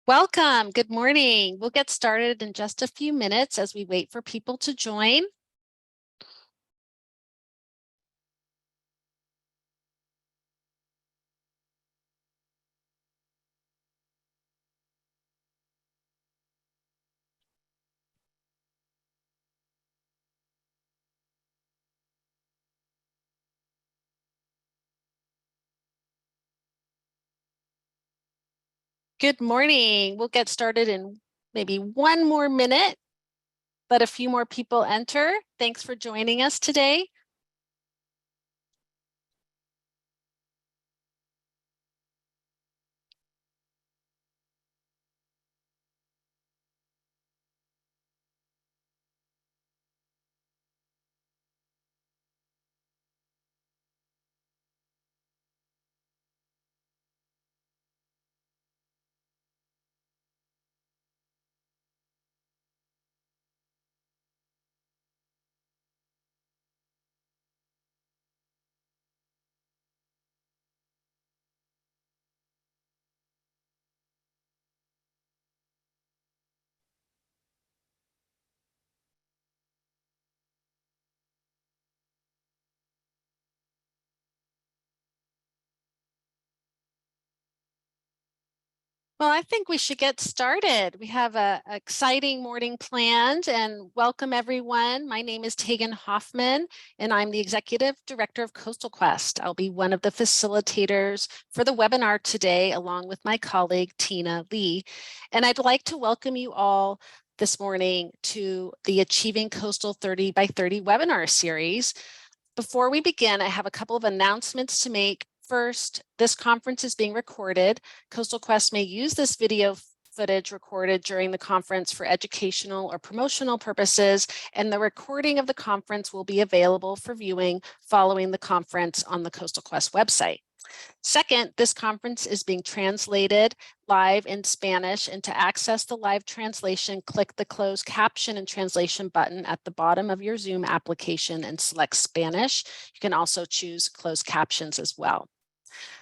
Welcome. Good morning. We'll get started in just a few minutes as we wait for people to join. Good morning. We'll get started in maybe one more minute. Let a few more people enter. Thanks for joining us today. Well, I think we should get started. We have an exciting morning planned, and welcome everyone. My name is Tegan Hoffman, and I'm the Executive Director of Coastal Quest. I'll be one of the facilitators for the webinar today, along with my colleague, Tina Lee. And I'd like to welcome you all this morning to the Achieving Coastal 30 by 30 webinar series. Before we begin, I have a couple of announcements to make. First, this conference is being recorded. Coastal Quest may use this video footage recorded during the conference for educational or promotional purposes, and the recording of the conference will be available for viewing following the conference on the Coastal Quest website. Second, this conference is being translated live in Spanish, and to access the live translation, click the closed caption and translation button at the bottom of your Zoom application and select Spanish. You can also choose closed captions as well.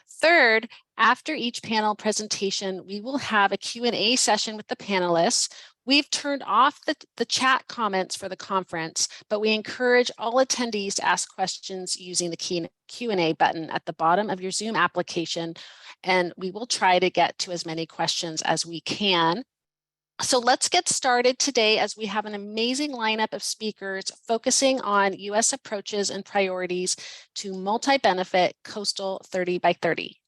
Third, after each panel presentation, we will have a Q&A session with the panelists. We've turned off the chat comments for the conference, but we encourage all attendees to ask questions using the Q&A button at the bottom of your Zoom application, and we will try to get to as many questions as we can. So let's get started today, as we have an amazing lineup of speakers focusing on U.S. approaches and priorities to multi-benefit coastal 30 by 30.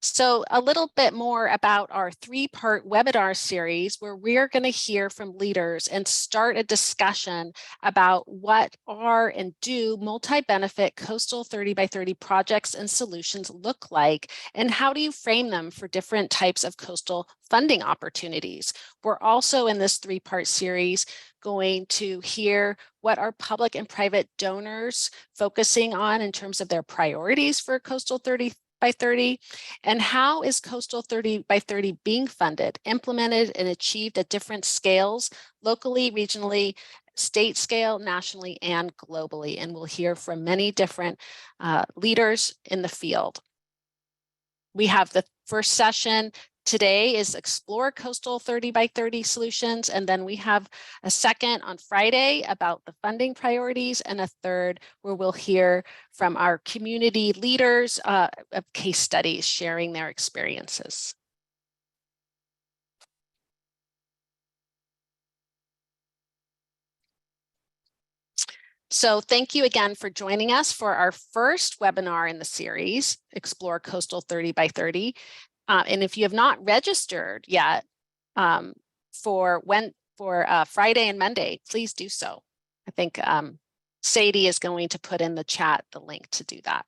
So a little bit more about our three-part webinar series, where we're going to hear from leaders and start a discussion about what are and do multi-benefit coastal 30 by 30 projects and solutions look like, and how do you frame them for different types of coastal funding opportunities. We're also in this three-part series going to hear what are public and private donors focusing on in terms of their priorities for coastal 30 by 30, and how is coastal 30 by 30 being funded, implemented, and achieved at different scales, locally, regionally, state scale, nationally, and globally. And we'll hear from many different leaders in the field. We have the first session today is Explore Coastal 30 by 30 Solutions, and then we have a second on Friday about the funding priorities, and a third where we'll hear from our community leaders of case studies sharing their experiences. So thank you again for joining us for our first webinar in the series, Explore Coastal 30 by 30. And if you have not registered yet for Friday and Monday, please do so. I think Sadie is going to put in the chat the link to do that.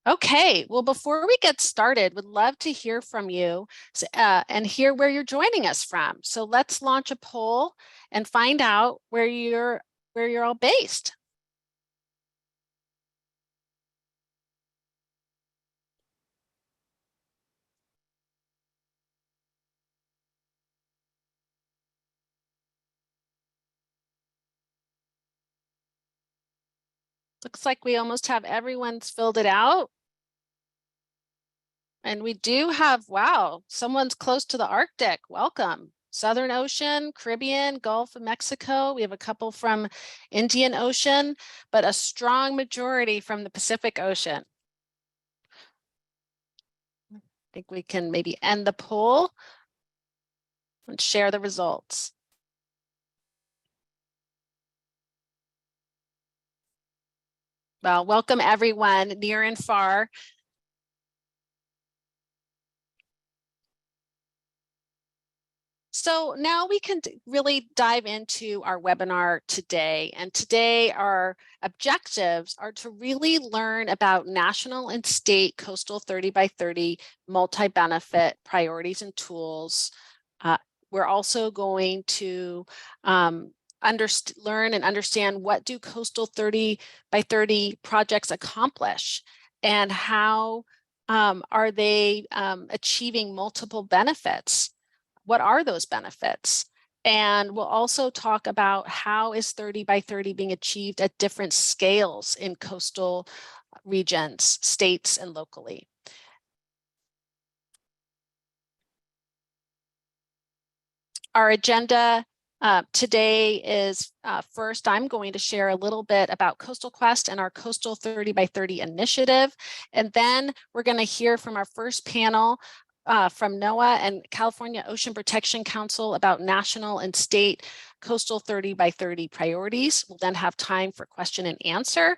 Okay, well, before we get started, would love to hear from you and hear where you're joining us from. So let's launch a poll and find out where you're all based. Looks like we almost have everyone's filled it out. And we do have, wow, someone's close to the Arctic. Welcome. Southern Ocean, Caribbean, Gulf of Mexico. We have a couple from Indian Ocean, but a strong majority from the Pacific Ocean. I think we can maybe end the poll and share the results. Well, welcome everyone near and far. So now we can really dive into our webinar today. And today our objectives are to really learn about national and state coastal 30 by 30 multi-benefit priorities and tools. We're also going to learn and understand what do coastal 30 by 30 projects accomplish and how are they achieving multiple benefits. What are those benefits? And we'll also talk about how is 30 by 30 being achieved at different scales in coastal regions, states, and locally. Our agenda today is first, I'm going to share a little bit about Coastal Quest and our Coastal 30 by 30 initiative. And then we're going to hear from our first panel from NOAA and California Ocean Protection Council about national and state coastal 30 by 30 priorities. We'll then have time for question and answer.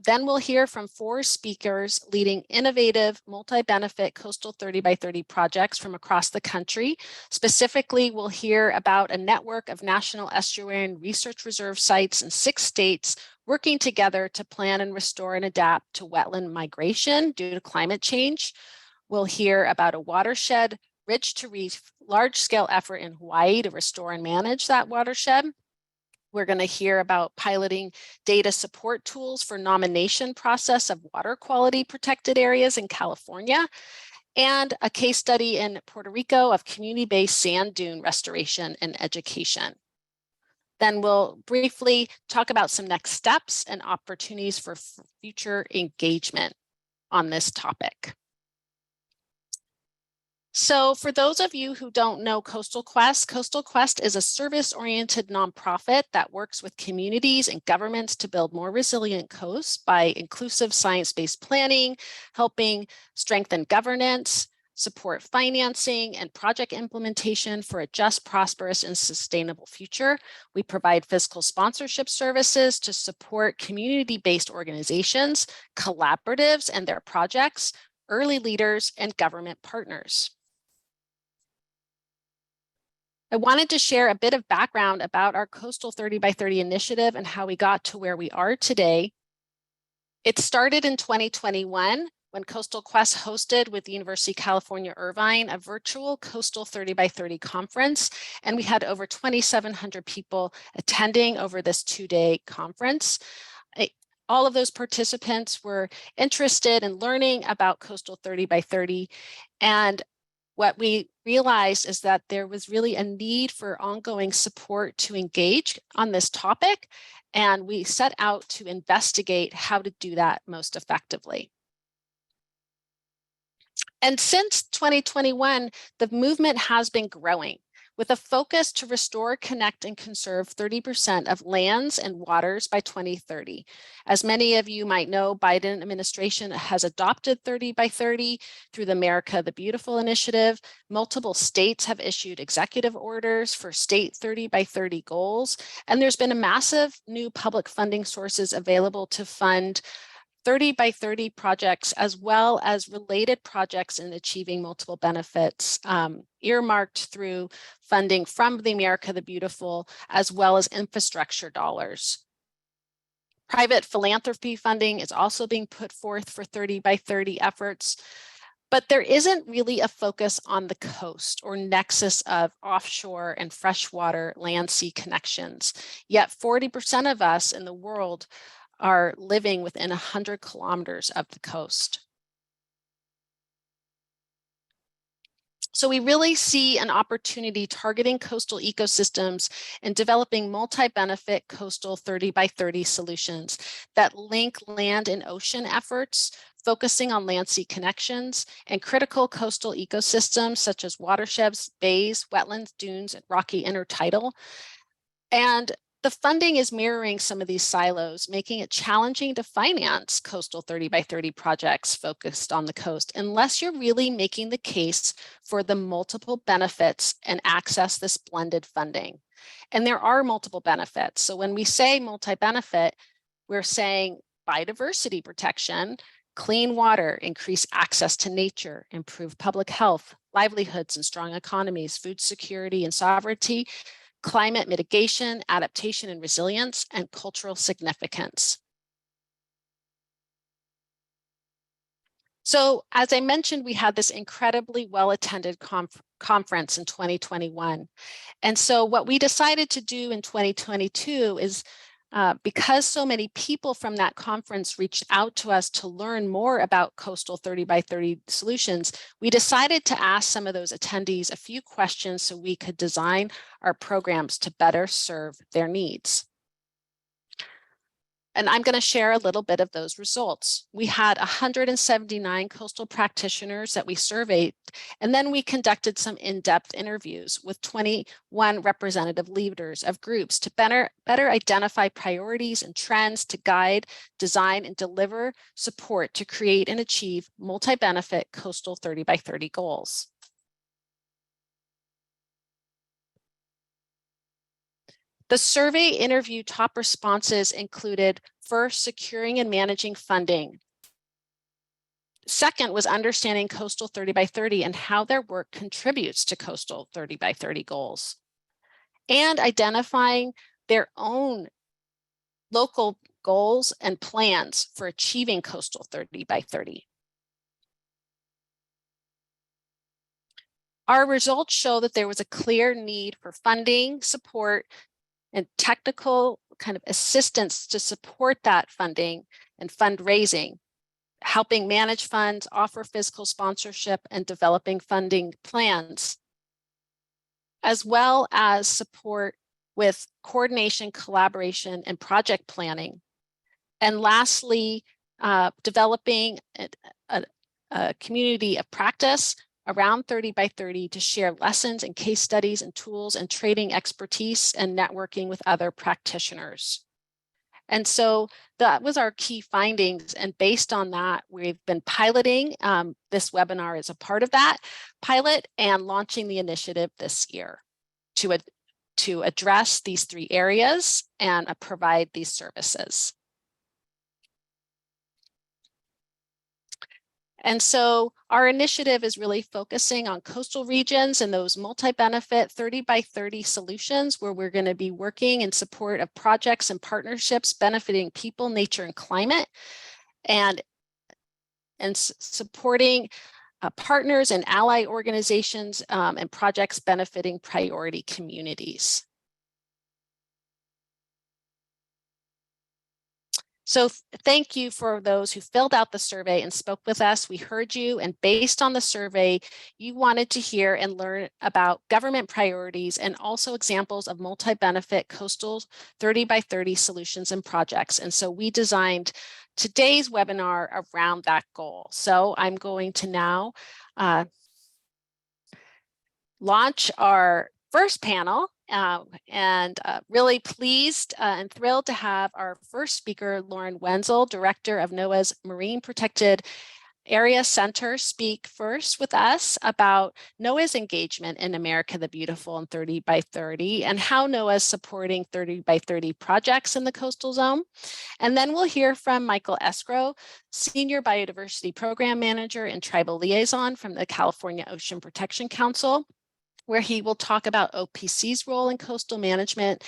Then we'll hear from 4 speakers leading innovative multi-benefit coastal 30 by 30 projects from across the country. Specifically, we'll hear about a network of national estuarine research reserve sites in 6 states working together to plan and restore and adapt to wetland migration due to climate change. We'll hear about a watershed ridge to reef large-scale effort in Hawaii to restore and manage that watershed. We're going to hear about piloting data support tools for nomination process of water quality protected areas in California, and a case study in Puerto Rico of community-based sand dune restoration and education. Then we'll briefly talk about some next steps and opportunities for future engagement on this topic. So for those of you who don't know Coastal Quest is a service-oriented nonprofit that works with communities and governments to build more resilient coasts by inclusive science-based planning, helping strengthen governance, support financing and project implementation for a just, prosperous, and sustainable future. We provide fiscal sponsorship services to support community-based organizations, collaboratives and their projects, early leaders, and government partners. I wanted to share a bit of background about our Coastal 30 by 30 initiative and how we got to where we are today. It started in 2021 when Coastal Quest hosted with the University of California, Irvine, a virtual Coastal 30 by 30 conference, and we had over 2,700 people attending over this 2-day conference. All of those participants were interested in learning about Coastal 30 by 30, and what we realized is that there was really a need for ongoing support to engage on this topic, and we set out to investigate how to do that most effectively. And since 2021, the movement has been growing with a focus to restore, connect, and conserve 30% of lands and waters by 2030. As many of you might know, Biden administration has adopted 30 by 30 through the America the Beautiful initiative. Multiple states have issued executive orders for state 30 by 30 goals. And there's been a massive new public funding sources available to fund 30 by 30 projects, as well as related projects in achieving multiple benefits, earmarked through funding from the America the Beautiful, as well as infrastructure dollars. Private philanthropy funding is also being put forth for 30 by 30 efforts, but there isn't really a focus on the coast or nexus of offshore and freshwater land-sea connections. Yet 40% of us in the world are living within 100 kilometers of the coast. So we really see an opportunity targeting coastal ecosystems and developing multi-benefit coastal 30 by 30 solutions that link land and ocean efforts, focusing on land-sea connections and critical coastal ecosystems such as watersheds, bays, wetlands, dunes, and rocky intertidal. And the funding is mirroring some of these silos, making it challenging to finance coastal 30 by 30 projects focused on the coast, unless you're really making the case for the multiple benefits and access this blended funding. And there are multiple benefits. So when we say multi-benefit, we're saying biodiversity protection, clean water, increase access to nature, improve public health, livelihoods and strong economies, food security and sovereignty, climate mitigation, adaptation and resilience, and cultural significance. So as I mentioned, we had this incredibly well-attended conference in 2021. And so what we decided to do in 2022 is because so many people from that conference reached out to us to learn more about coastal 30 by 30 solutions, we decided to ask some of those attendees a few questions so we could design our programs to better serve their needs. And I'm going to share a little bit of those results. We had 179 coastal practitioners that we surveyed, and then we conducted some in-depth interviews with 21 representative leaders of groups to better identify priorities and trends to guide, design, and deliver support to create and achieve multi-benefit coastal 30 by 30 goals. The survey interview top responses included: first, securing and managing funding. Second was understanding coastal 30 by 30 and how their work contributes to coastal 30 by 30 goals, and identifying their own local goals and plans for achieving coastal 30 by 30. Our results show that there was a clear need for funding, support, and technical kind of assistance to support that funding and fundraising, helping manage funds, offer fiscal sponsorship, and developing funding plans, as well as support with coordination, collaboration, and project planning. And lastly, developing a community of practice around 30 by 30 to share lessons and case studies and tools and trading expertise and networking with other practitioners. And so that was our key findings. And based on that, we've been piloting. This webinar is a part of that pilot and launching the initiative this year to address these three areas and provide these services. And so our initiative is really focusing on coastal regions and those multi-benefit 30 by 30 solutions, where we're going to be working in support of projects and partnerships benefiting people, nature, and climate, and supporting partners and ally organizations and projects benefiting priority communities. So thank you for those who filled out the survey and spoke with us. We heard you, and based on the survey, you wanted to hear and learn about government priorities and also examples of multi-benefit coastal 30 by 30 solutions and projects. And so we designed today's webinar around that goal. So I'm going to now launch our first panel. Really pleased and thrilled to have our first speaker, Lauren Wenzel, Director of NOAA's Marine Protected Area Center, speak first with us about NOAA's engagement in America the Beautiful and 30 by 30 and how NOAA is supporting 30 by 30 projects in the coastal zone. And then we'll hear from Michael Esgro, Senior Biodiversity Program Manager and Tribal Liaison from the California Ocean Protection Council, where he will talk about OPC's role in coastal management,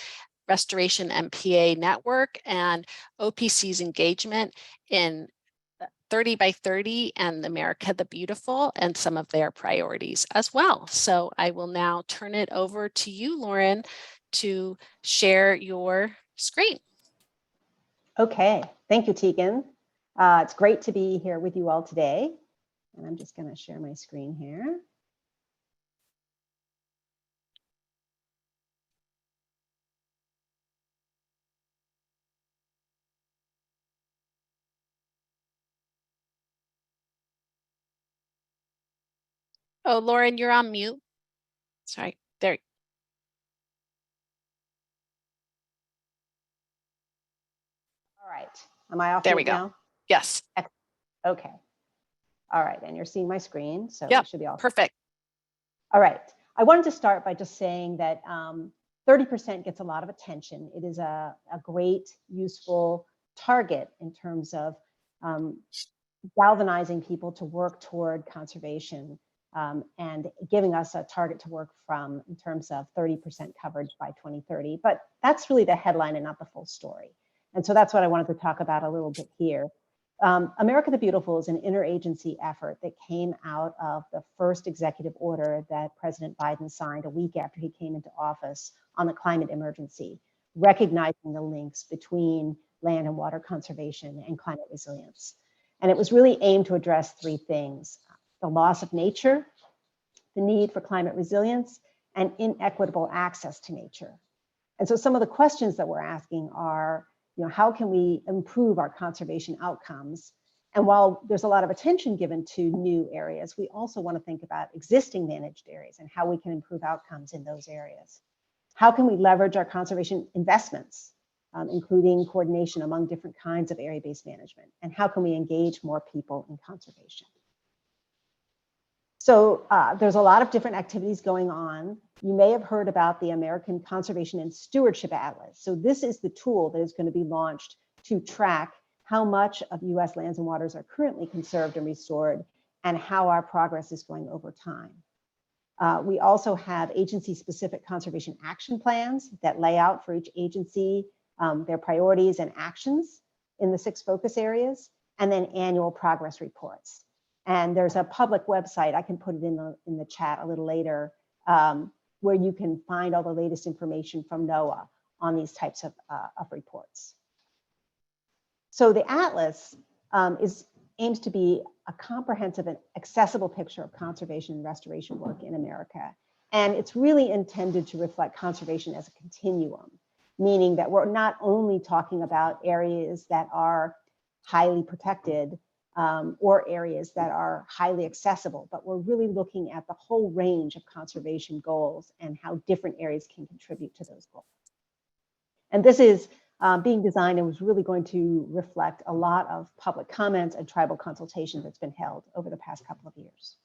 restoration MPA network, and OPC's engagement in 30 by 30 and America the Beautiful and some of their priorities as well. So I will now turn it over to you, Lauren, to share your screen. Okay, thank you, Tegan. It's great to be here with you all today. And I'm just going to share my screen here. Oh, Lauren, you're on mute. Sorry, there. All right. Am I off There mute we go. now? Yes. Okay. All right. And you're seeing my screen, so Yep. it should be all Perfect. All right. I wanted to start by just saying that 30% gets a lot of attention. It is a great, useful target in terms of galvanizing people to work toward conservation and giving us a target to work from in terms of 30% coverage by 2030. But that's really the headline and not the full story. And so that's what I wanted to talk about a little bit here. America the Beautiful is an interagency effort that came out of the first executive order that President Biden signed a week after he came into office on the climate emergency, recognizing the links between land and water conservation and climate resilience. And it was really aimed to address three things: the loss of nature, the need for climate resilience, and inequitable access to nature. And so some of the questions that we're asking are, how can we improve our conservation outcomes? And while there's a lot of attention given to new areas, we also want to think about existing managed areas and how we can improve outcomes in those areas. How can we leverage our conservation investments, including coordination among different kinds of area-based management? And how can we engage more people in conservation? So there's a lot of different activities going on. You may have heard about the American Conservation and Stewardship Atlas. So this is the tool that is going to be launched to track how much of US lands and waters are currently conserved and restored and how our progress is going over time. We also have agency-specific conservation action plans that lay out for each agency their priorities and actions in the 6 focus areas, and then annual progress reports. And there's a public website, I can put it in the chat a little later, where you can find all the latest information from NOAA on these types of reports. So the Atlas aims to be a comprehensive and accessible picture of conservation and restoration work in America. And it's really intended to reflect conservation as a continuum, meaning that we're not only talking about areas that are highly protected or areas that are highly accessible, but we're really looking at the whole range of conservation goals and how different areas can contribute to those goals. And this is being designed and was really going to reflect a lot of public comments and tribal consultation that's been held over the past couple of years.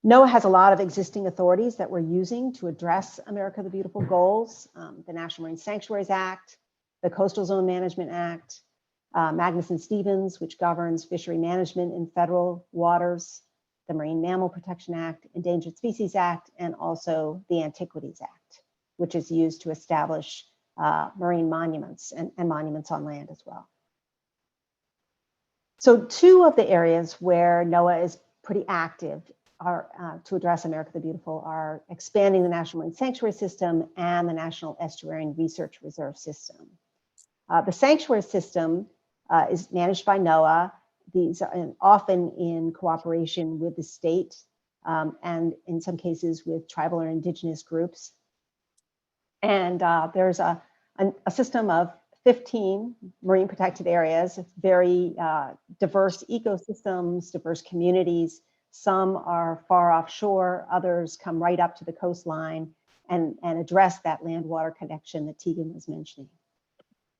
NOAA has a lot of existing authorities that we're using to address America the Beautiful goals: the National Marine Sanctuaries Act, the Coastal Zone Management Act, Magnuson-Stevens, which governs fishery management in federal waters, the Marine Mammal Protection Act, Endangered Species Act, and also the Antiquities Act, which is used to establish marine monuments and monuments on land as well. So 2 of the areas where NOAA is pretty active are to address America the Beautiful are expanding the National Marine Sanctuary System and the National Estuarine Research Reserve System. The sanctuary system is managed by NOAA. These are often in cooperation with the state and in some cases with tribal or indigenous groups. And there's a system of 15 marine protected areas, very diverse ecosystems, diverse communities. Some are far offshore, others come right up to the coastline and address that land-water connection that Tegan was mentioning.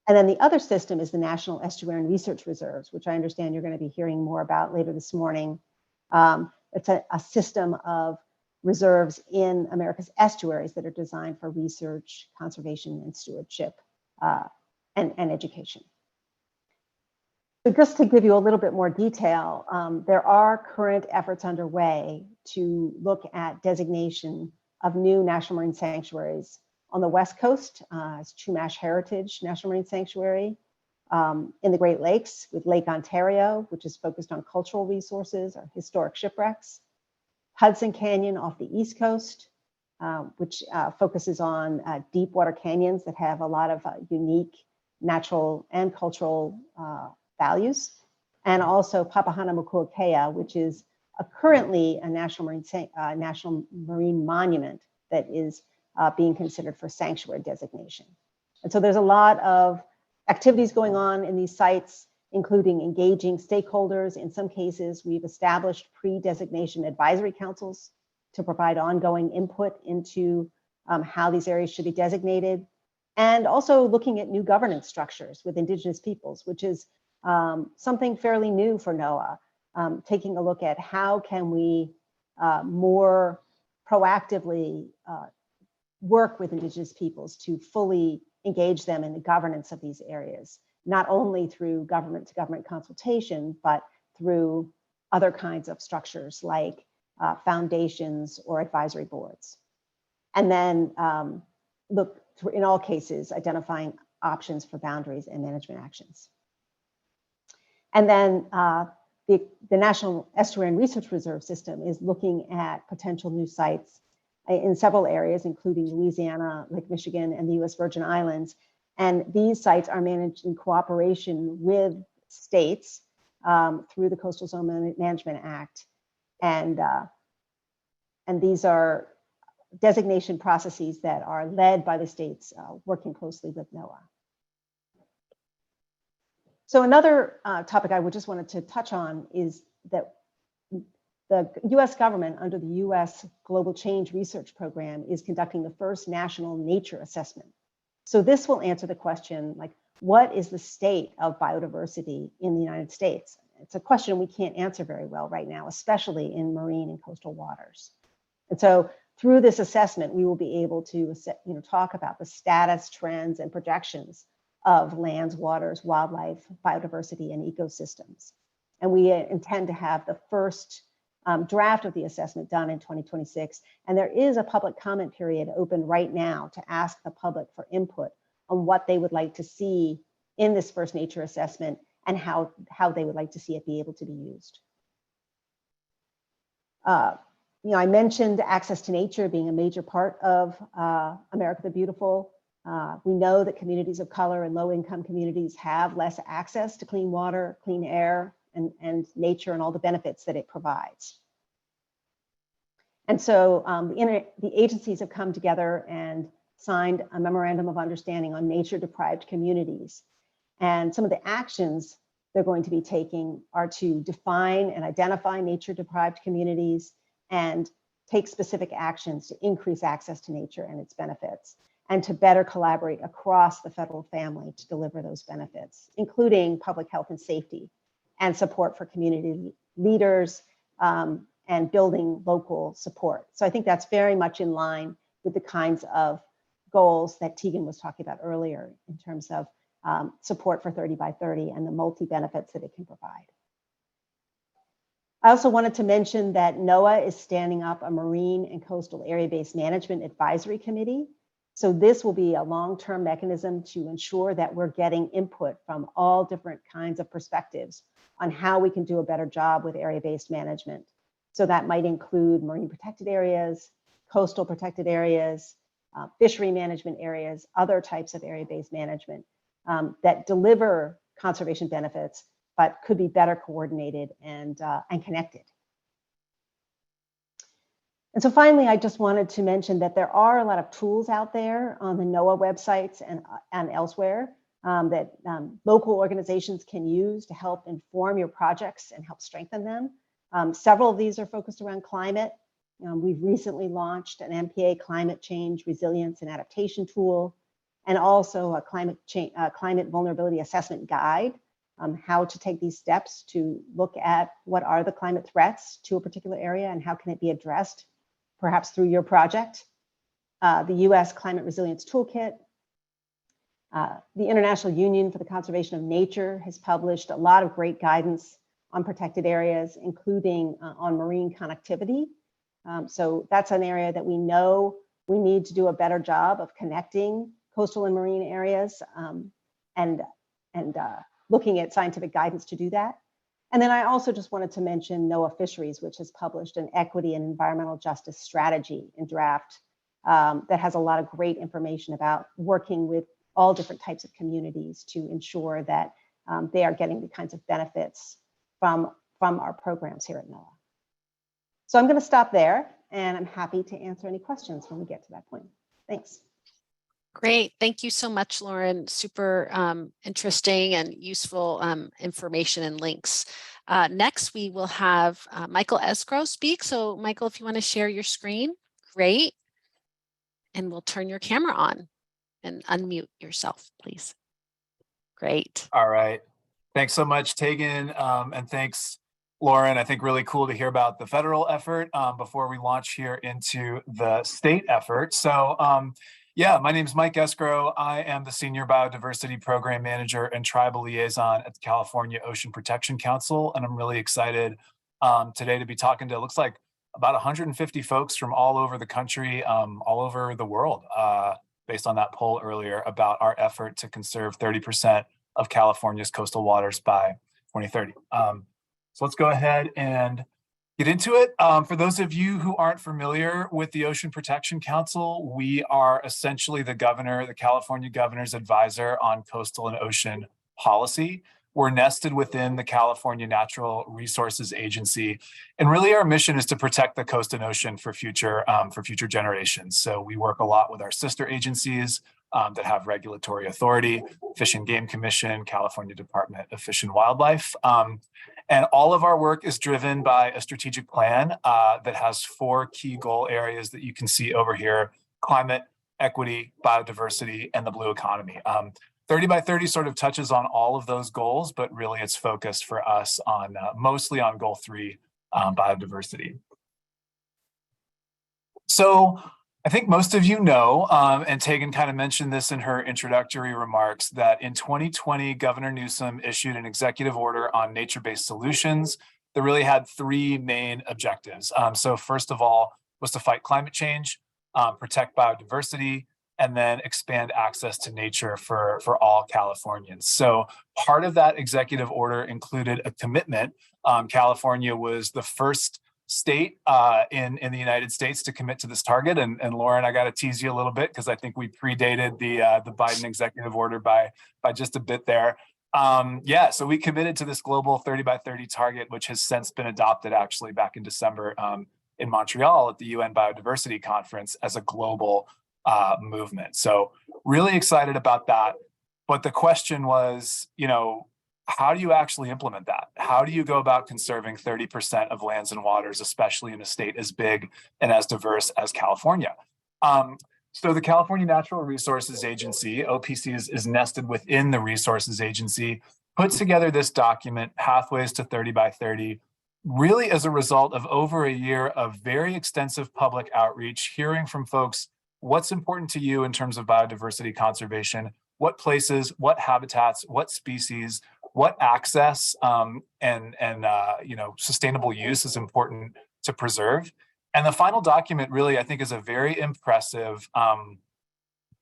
And then the other system is the National Estuarine Research Reserves, which I understand you're going to be hearing more about later this morning. It's a system of reserves in America's estuaries that are designed for research, conservation, and stewardship and education. So just to give you a little bit more detail, there are current efforts underway to look at designation of new national marine sanctuaries on the West Coast, as Chumash Heritage National Marine Sanctuary, in the Great Lakes with Lake Ontario, which is focused on cultural resources or historic shipwrecks, Hudson Canyon off the East Coast, which focuses on deep water canyons that have a lot of unique natural and cultural values, and also Papahanaumokuakea, which is currently a national marine monument that is being considered for sanctuary designation. And so there's a lot of activities going on in these sites, including engaging stakeholders. In some cases, we've established pre-designation advisory councils to provide ongoing input into how these areas should be designated, and also looking at new governance structures with Indigenous peoples, which is something fairly new for NOAA, taking a look at how can we more proactively work with Indigenous peoples to fully engage them in the governance of these areas, not only through government to government consultation, but through other kinds of structures like foundations or advisory boards. And then look, in all cases, identifying options for boundaries and management actions. And then the National Estuarine Research Reserve System is looking at potential new sites in several areas, including Louisiana, Lake Michigan, and the US Virgin Islands. And these sites are managed in cooperation with states through the Coastal Zone Management Act. And these are designation processes that are led by the states working closely with NOAA. So another topic I would just wanted to touch on is that the US government, under the US Global Change Research Program, is conducting the first national nature assessment. So this will answer the question, like, what is the state of biodiversity in the United States? It's a question we can't answer very well right now, especially in marine and coastal waters. And so through this assessment, we will be able to talk about the status, trends, and projections of lands, waters, wildlife, biodiversity, and ecosystems. And we intend to have the first draft of the assessment done in 2026. And there is a public comment period open right now to ask the public for input on what they would like to see in this first nature assessment and how they would like to see it be able to be used. I mentioned access to nature being a major part of America the Beautiful. We know that communities of color and low-income communities have less access to clean water, clean air, and nature and all the benefits that it provides. And so the agencies have come together and signed a memorandum of understanding on nature-deprived communities. And some of the actions they're going to be taking are to define and identify nature-deprived communities and take specific actions to increase access to nature and its benefits, and to better collaborate across the federal family to deliver those benefits, including public health and safety and support for community leaders and building local support. So I think that's very much in line with the kinds of goals that Tegan was talking about earlier in terms of support for 30 by 30 and the multi-benefits that it can provide. I also wanted to mention that NOAA is standing up a marine and coastal area-based management advisory committee. So this will be a long-term mechanism to ensure that we're getting input from all different kinds of perspectives on how we can do a better job with area-based management. So that might include marine protected areas, coastal protected areas, fishery management areas, other types of area-based management that deliver conservation benefits, but could be better coordinated and connected. And so finally, I just wanted to mention that there are a lot of tools out there on the NOAA websites and elsewhere that local organizations can use to help inform your projects and help strengthen them. Several of these are focused around climate. We've recently launched an MPA climate change resilience and adaptation tool, and also a climate vulnerability assessment guide, how to take these steps to look at what are the climate threats to a particular area and how can it be addressed, perhaps through your project. The US Climate Resilience Toolkit. The International Union for the Conservation of Nature has published a lot of great guidance on protected areas, including on marine connectivity. So that's an area that we know we need to do a better job of connecting coastal and marine areas and looking at scientific guidance to do that. And then I also just wanted to mention NOAA Fisheries, which has published an equity and environmental justice strategy in draft that has a lot of great information about working with all different types of communities to ensure that they are getting the kinds of benefits from our programs here at NOAA. So I'm going to stop there, and I'm happy to answer any questions when we get to that point. Thanks. Great. Thank you so much, Lauren. Super interesting and useful information and links. Next, we will have Michael Esgro speak. So Michael, if you want to share your screen, great. And we'll turn your camera on and unmute yourself, please. Great. All right. Thanks so much, Tegan. And thanks, Lauren. I think really cool to hear about the federal effort before we launch here into the state effort. So yeah, my name is Mike Esgro. I am the Senior Biodiversity Program Manager and Tribal Liaison at the California Ocean Protection Council. And I'm really excited today to be talking to, looks like about 150 folks from all over the country, all over the world, based on that poll earlier about our effort to conserve 30% of California's coastal waters by 2030. So let's go ahead and get into it. For those of you who aren't familiar with the Ocean Protection Council, we are essentially the California governor's advisor on coastal and ocean policy. We're nested within the California Natural Resources Agency. And really our mission is to protect the coast and ocean for future generations. So we work a lot with our sister agencies that have regulatory authority, Fish and Game Commission, California Department of Fish and Wildlife. And all of our work is driven by a strategic plan that has 4 key goal areas that you can see over here: climate, equity, biodiversity, and the blue economy. 30 by 30 sort of touches on all of those goals, but really it's focused for us on mostly on goal 3, biodiversity. So I think most of you know, and Tegan kind of mentioned this in her introductory remarks, that in 2020, Governor Newsom issued an executive order on nature-based solutions that really had 3 main objectives. So first of all was to fight climate change, protect biodiversity, and then expand access to nature for all Californians. So part of that executive order included a commitment. California was the first state in the United States to commit to this target. And Lauren, I got to tease you a little bit because I think we predated the Biden executive order by just a bit there. Yeah, so we committed to this global 30 by 30 target, which has since been adopted actually back in December in Montreal at the UN Biodiversity Conference as a global movement. So really excited about that. But the question was, how do you actually implement that? How do you go about conserving 30% of lands and waters, especially in a state as big and as diverse as California? So the California Natural Resources Agency, OPC is nested within the Resources Agency, puts together this document, Pathways to 30 by 30, really as a result of over a year of very extensive public outreach, hearing from folks what's important to you in terms of biodiversity conservation, what places, what habitats, what species, what access and sustainable use is important to preserve. And the final document really, I think, is a very impressive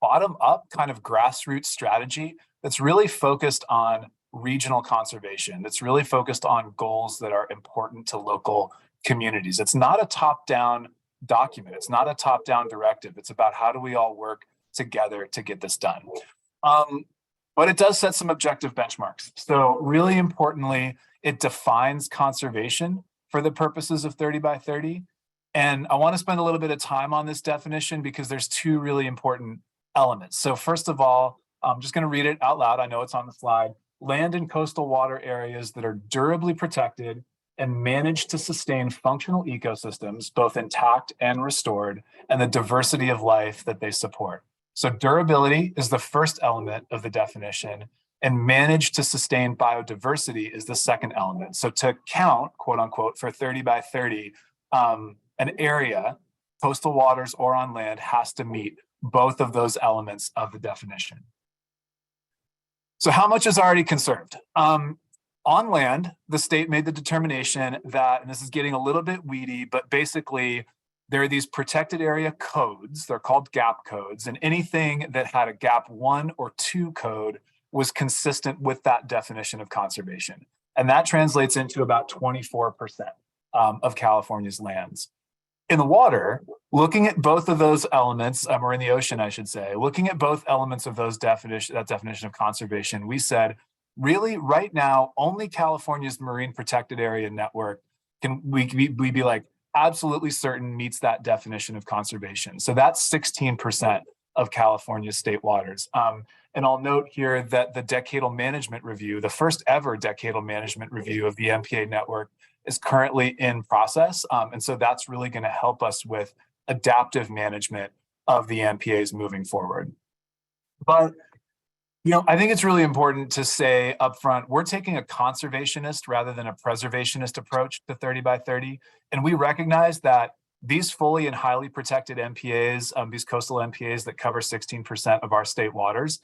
bottom-up kind of grassroots strategy that's really focused on regional conservation, that's really focused on goals that are important to local communities. It's not a top-down document. It's not a top-down directive. It's about how do we all work together to get this done. But it does set some objective benchmarks. So really importantly, it defines conservation for the purposes of 30 by 30. And I want to spend a little bit of time on this definition because there's 2 really important elements. So first of all, I'm just going to read it out loud. I know it's on the slide. Land and coastal water areas that are durably protected and managed to sustain functional ecosystems, both intact and restored, and the diversity of life that they support. So durability is the first element of the definition, and manage to sustain biodiversity is the second element. So to count, quote unquote, for 30 by 30, an area, coastal waters or on land, has to meet both of those elements of the definition. So how much is already conserved? On land, the state made the determination that, and this is getting a little bit weedy, but basically there are these protected area codes, they're called GAP codes, and anything that had a GAP 1 or 2 code was consistent with that definition of conservation. And that translates into about 24% of California's lands. In the water, looking at both of those elements, or in the ocean, I should say, looking at both elements of that definition of conservation, we said, really, right now, only California's Marine Protected Area Network can we be like absolutely certain meets that definition of conservation. So that's 16% of California's state waters. And I'll note here that the decadal management review, the first ever decadal management review of the MPA network, is currently in process. And so that's really going to help us with adaptive management of the MPAs moving forward. But I think it's really important to say upfront, we're taking a conservationist rather than a preservationist approach to 30 by 30. And we recognize that these fully and highly protected MPAs, these coastal MPAs that cover 16% of our state waters,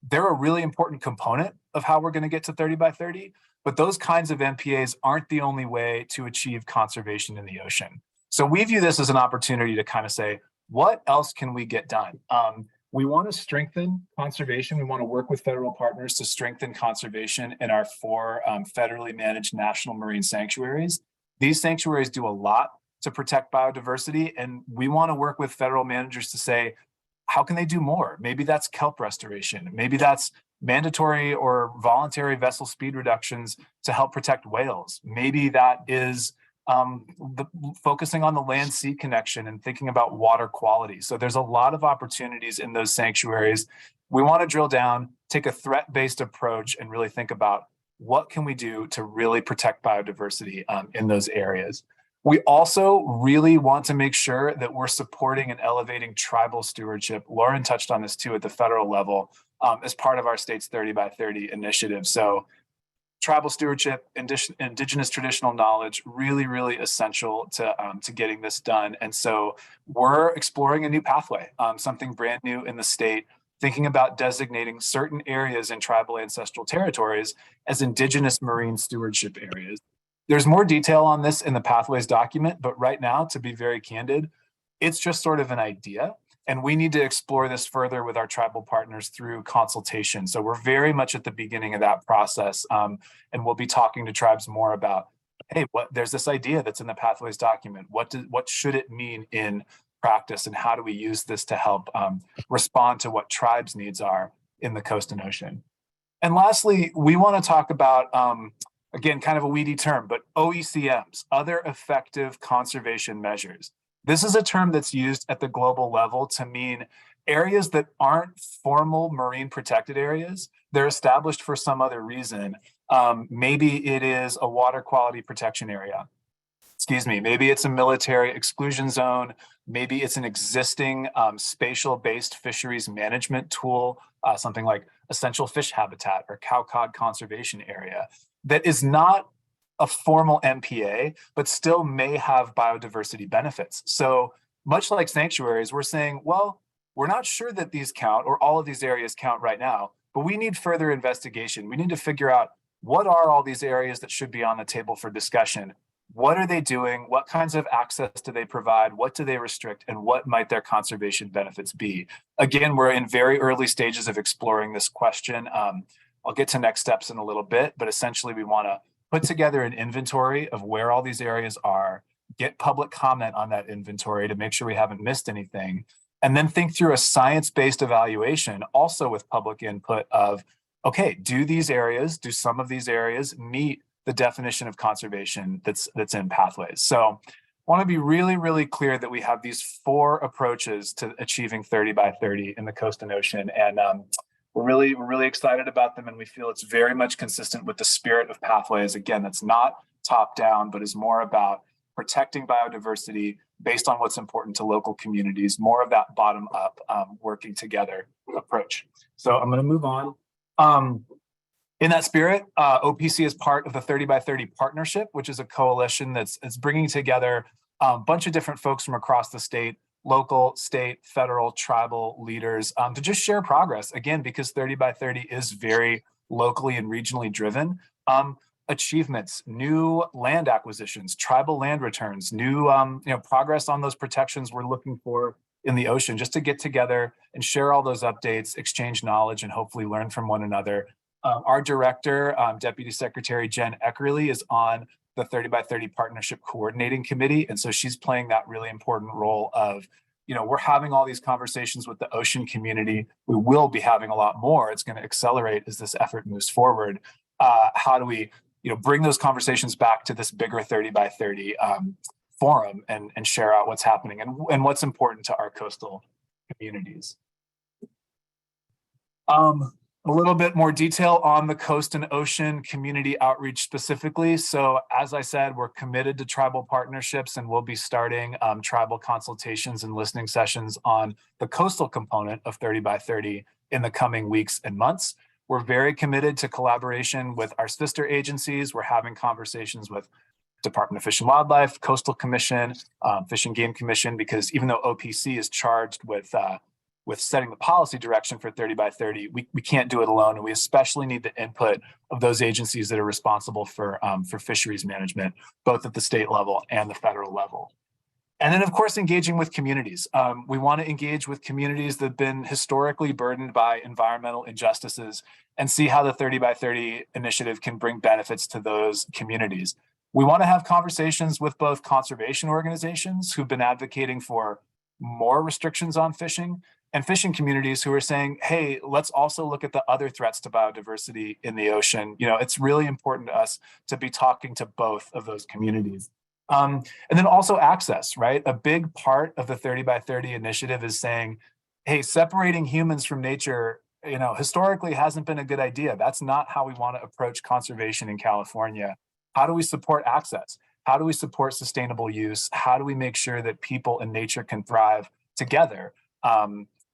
they're a really important component of how we're going to get to 30 by 30. But those kinds of MPAs aren't the only way to achieve conservation in the ocean. So we view this as an opportunity to kind of say, what else can we get done? We want to strengthen conservation. We want to work with federal partners to strengthen conservation in our 4 federally managed national marine sanctuaries. These sanctuaries do a lot to protect biodiversity, and we want to work with federal managers to say, how can they do more? Maybe that's kelp restoration. Maybe that's mandatory or voluntary vessel speed reductions to help protect whales. Maybe that is focusing on the land-sea connection and thinking about water quality. So there's a lot of opportunities in those sanctuaries. We want to drill down, take a threat-based approach, and really think about what can we do to really protect biodiversity in those areas. We also really want to make sure that we're supporting and elevating tribal stewardship. Lauren touched on this too at the federal level as part of our state's 30 by 30 initiative. So tribal stewardship, indigenous traditional knowledge, really, really essential to getting this done. And so we're exploring a new pathway, something brand new in the state, thinking about designating certain areas in tribal ancestral territories as indigenous marine stewardship areas. There's more detail on this in the Pathways document, but right now, to be very candid, it's just sort of an idea. And we need to explore this further with our tribal partners through consultation. So we're very much at the beginning of that process. And we'll be talking to tribes more about, hey, there's this idea that's in the Pathways document. What should it mean in practice? And how do we use this to help respond to what tribes' needs are in the coast and ocean? And lastly, we want to talk about, again, kind of a weedy term, but OECMs, other effective conservation measures. This is a term that's used at the global level to mean areas that aren't formal marine protected areas. They're established for some other reason. Maybe it is a water quality protection area. Maybe it's a military exclusion zone. Maybe it's an existing spatial-based fisheries management tool, something like essential fish habitat or cow cod conservation area that is not a formal MPA, but still may have biodiversity benefits. So much like sanctuaries, we're saying, well, we're not sure that these count or all of these areas count right now, but we need further investigation. We need to figure out what are all these areas that should be on the table for discussion. What are they doing? What kinds of access do they provide? What do they restrict? And what might their conservation benefits be? Again, we're in very early stages of exploring this question. I'll get to next steps in a little bit, but essentially we want to put together an inventory of where all these areas are, get public comment on that inventory to make sure we haven't missed anything, and then think through a science-based evaluation also with public input of, okay, do some of these areas meet the definition of conservation that's in Pathways? So I want to be really, really clear that we have these 4 approaches to achieving 30 by 30 in the coast and ocean. And we're really excited about them, and we feel it's very much consistent with the spirit of Pathways. Again, that's not top down, but is more about protecting biodiversity based on what's important to local communities, more of that bottom up working together approach. So I'm going to move on. In that spirit, OPC is part of the 30 by 30 partnership, which is a coalition that's bringing together a bunch of different folks from across the state, local, state, federal, tribal leaders to just share progress. Again, because 30 by 30 is very locally and regionally driven. Achievements, new land acquisitions, tribal land returns, new progress on those protections we're looking for in the ocean, just to get together and share all those updates, exchange knowledge, and hopefully learn from one another. Our director, Deputy Secretary Jen Eckerly, is on the 30 by 30 Partnership Coordinating Committee. And so she's playing that really important role of, we're having all these conversations with the ocean community. We will be having a lot more. It's going to accelerate as this effort moves forward. How do we, bring those conversations back to this bigger 30 by 30 forum and share out what's happening and what's important to our coastal communities? A little bit more detail on the coast and ocean community outreach specifically. So as I said, we're committed to tribal partnerships, and we'll be starting tribal consultations and listening sessions on the coastal component of 30 by 30 in the coming weeks and months. We're very committed to collaboration with our sister agencies. We're having conversations with Department of Fish and Wildlife, Coastal Commission, Fish and Game Commission, because even though OPC is charged with setting the policy direction for 30 by 30, we can't do it alone. And we especially need the input of those agencies that are responsible for fisheries management, both at the state level and the federal level. And then, of course, engaging with communities. We want to engage with communities that have been historically burdened by environmental injustices and see how the 30 by 30 initiative can bring benefits to those communities. We want to have conversations with both conservation organizations who've been advocating for more restrictions on fishing, and fishing communities who are saying, hey, let's also look at the other threats to biodiversity in the ocean. You know, it's really important to us to be talking to both of those communities. And then also access, right? A big part of the 30 by 30 initiative is saying, hey, separating humans from nature, you know, historically hasn't been a good idea. That's not how we want to approach conservation in California. How do we support access? How do we support sustainable use? How do we make sure that people and nature can thrive together?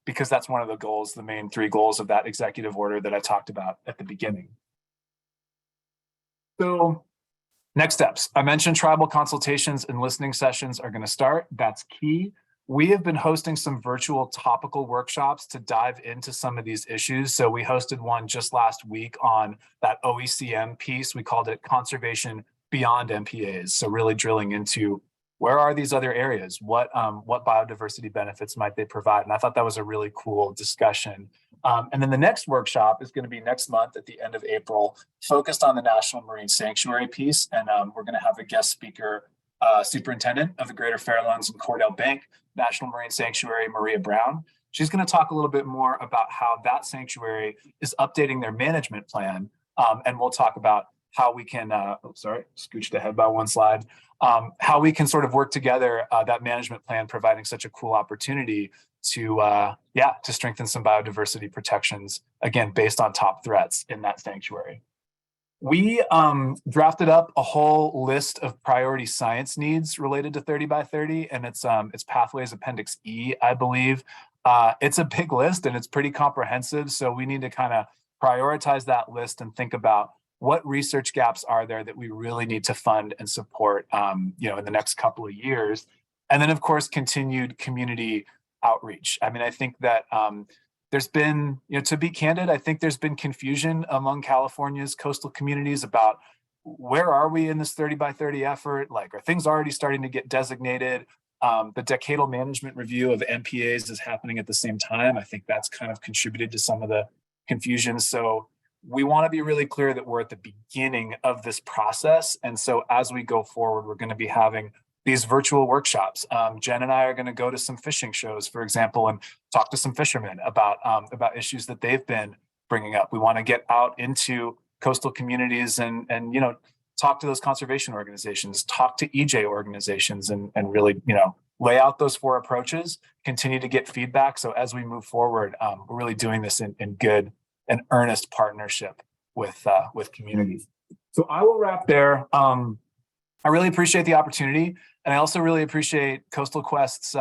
Because that's one of the goals, the main three goals of that executive order that I talked about at the beginning. So next steps. I mentioned tribal consultations and listening sessions are going to start. That's key. We have been hosting some virtual topical workshops to dive into some of these issues. So we hosted one just last week on that OECM piece. We called it Conservation Beyond MPAs. So really drilling into where are these other areas? What biodiversity benefits might they provide? And I thought that was a really cool discussion. And then the next workshop is going to be next month at the end of April, focused on the National Marine Sanctuary piece. And we're going to have a guest speaker, Superintendent of the Greater Fairlands and Cordell Bank National Marine Sanctuary, Maria Brown. She's going to talk a little bit more about how that sanctuary is updating their management plan. And we'll talk about how we can, scooched ahead by one slide, how we can sort of work together that management plan, providing such a cool opportunity to strengthen some biodiversity protections, again, based on top threats in that sanctuary. We drafted up a whole list of priority science needs related to 30 by 30, and it's Pathways Appendix E, I believe. It's a big list and it's pretty comprehensive, so we need to kind of prioritize that list and think about what research gaps are there that we really need to fund and support, in the next couple of years. And then, of course, continued community outreach. I mean, I think that there's been, to be candid, I think there's been confusion among California's coastal communities about where are we in this 30 by 30 effort? Like, are things already starting to get designated? The decadal management review of MPAs is happening at the same time. I think that's kind of contributed to some of the confusion. So we want to be really clear that we're at the beginning of this process. And so as we go forward, we're going to be having these virtual workshops. Jen and I are going to go to some fishing shows, for example, and talk to some fishermen about issues that they've been bringing up. We want to get out into coastal communities and talk to those conservation organizations, talk to EJ organizations, and really, lay out those four approaches, continue to get feedback. So as we move forward, we're really doing this in good and earnest partnership with communities. So I will wrap there. I really appreciate the opportunity, and I also really appreciate Coastal Quest's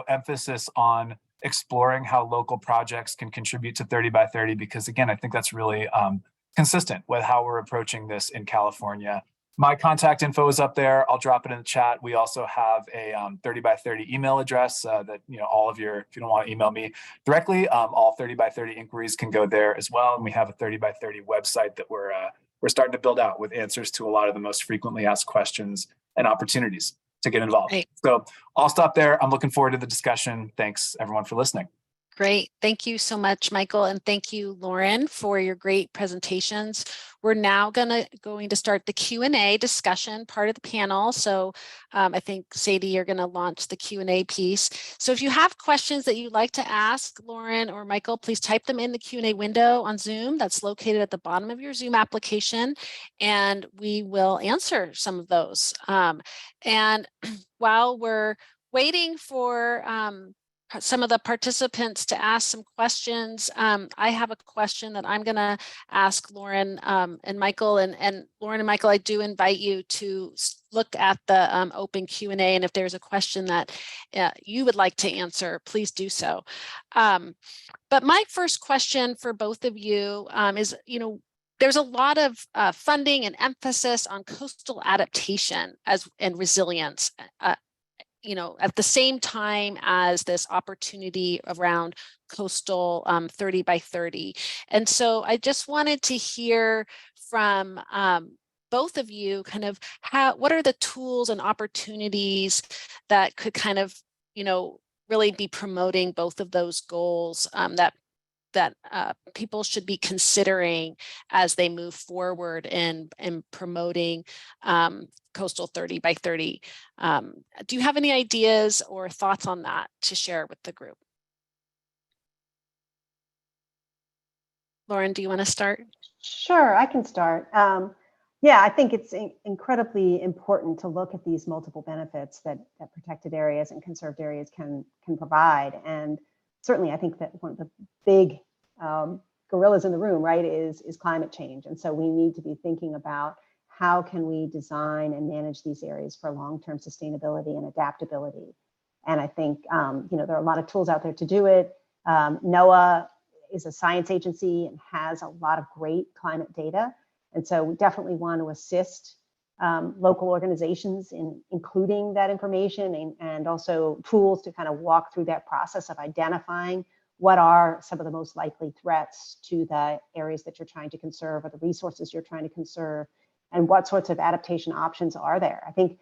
emphasis on exploring how local projects can contribute to 30 by 30, because again, I think that's really consistent with how we're approaching this in California. My contact info is up there. I'll drop it in the chat. We also have a 30 by 30 email address that, all of your, if you don't want to email me directly, all 30 by 30 inquiries can go there as well. And we have a 30 by 30 website that we're starting to build out with answers to a lot of the most frequently asked questions and opportunities to get involved. Great. So I'll stop there. I'm looking forward to the discussion. Thanks everyone for listening. Great. Thank you so much, Michael. And thank you, Lauren, for your great presentations. We're now going to start the Q&A discussion part of the panel. So I think, Sadie, you're going to launch the Q&A piece. So if you have questions that you'd like to ask Lauren or Michael, please type them in the Q&A window on Zoom that's located at the bottom of your Zoom application, and we will answer some of those. And while we're waiting for some of the participants to ask some questions. I have a question that I'm going to ask Lauren and Michael, and Lauren and Michael, I do invite you to look at the open Q&A, and if there's a question that you would like to answer, please do so. But my first question for both of you is, there's a lot of funding and emphasis on coastal adaptation and resilience. At the same time as this opportunity around coastal 30 by 30. And so I just wanted to hear from both of you kind of what are the tools and opportunities that could kind of, really be promoting both of those goals that people should be considering as they move forward in promoting coastal 30 by 30. Do you have any ideas or thoughts on that to share with the group? Lauren, do you want to start? Sure, I can start. Yeah, I think it's incredibly important to look at these multiple benefits that protected areas and conserved areas can provide. And certainly, I think that one of the big gorillas in the room, right, is climate change. And so we need to be thinking about how can we design and manage these areas for long-term sustainability and adaptability. And I think, there are a lot of tools out there to do it. NOAA is a science agency and has a lot of great climate data. And so we definitely want to assist local organizations in including that information and also tools to kind of walk through that process of identifying what are some of the most likely threats to the areas that you're trying to conserve or the resources you're trying to conserve, and what sorts of adaptation options are there. I think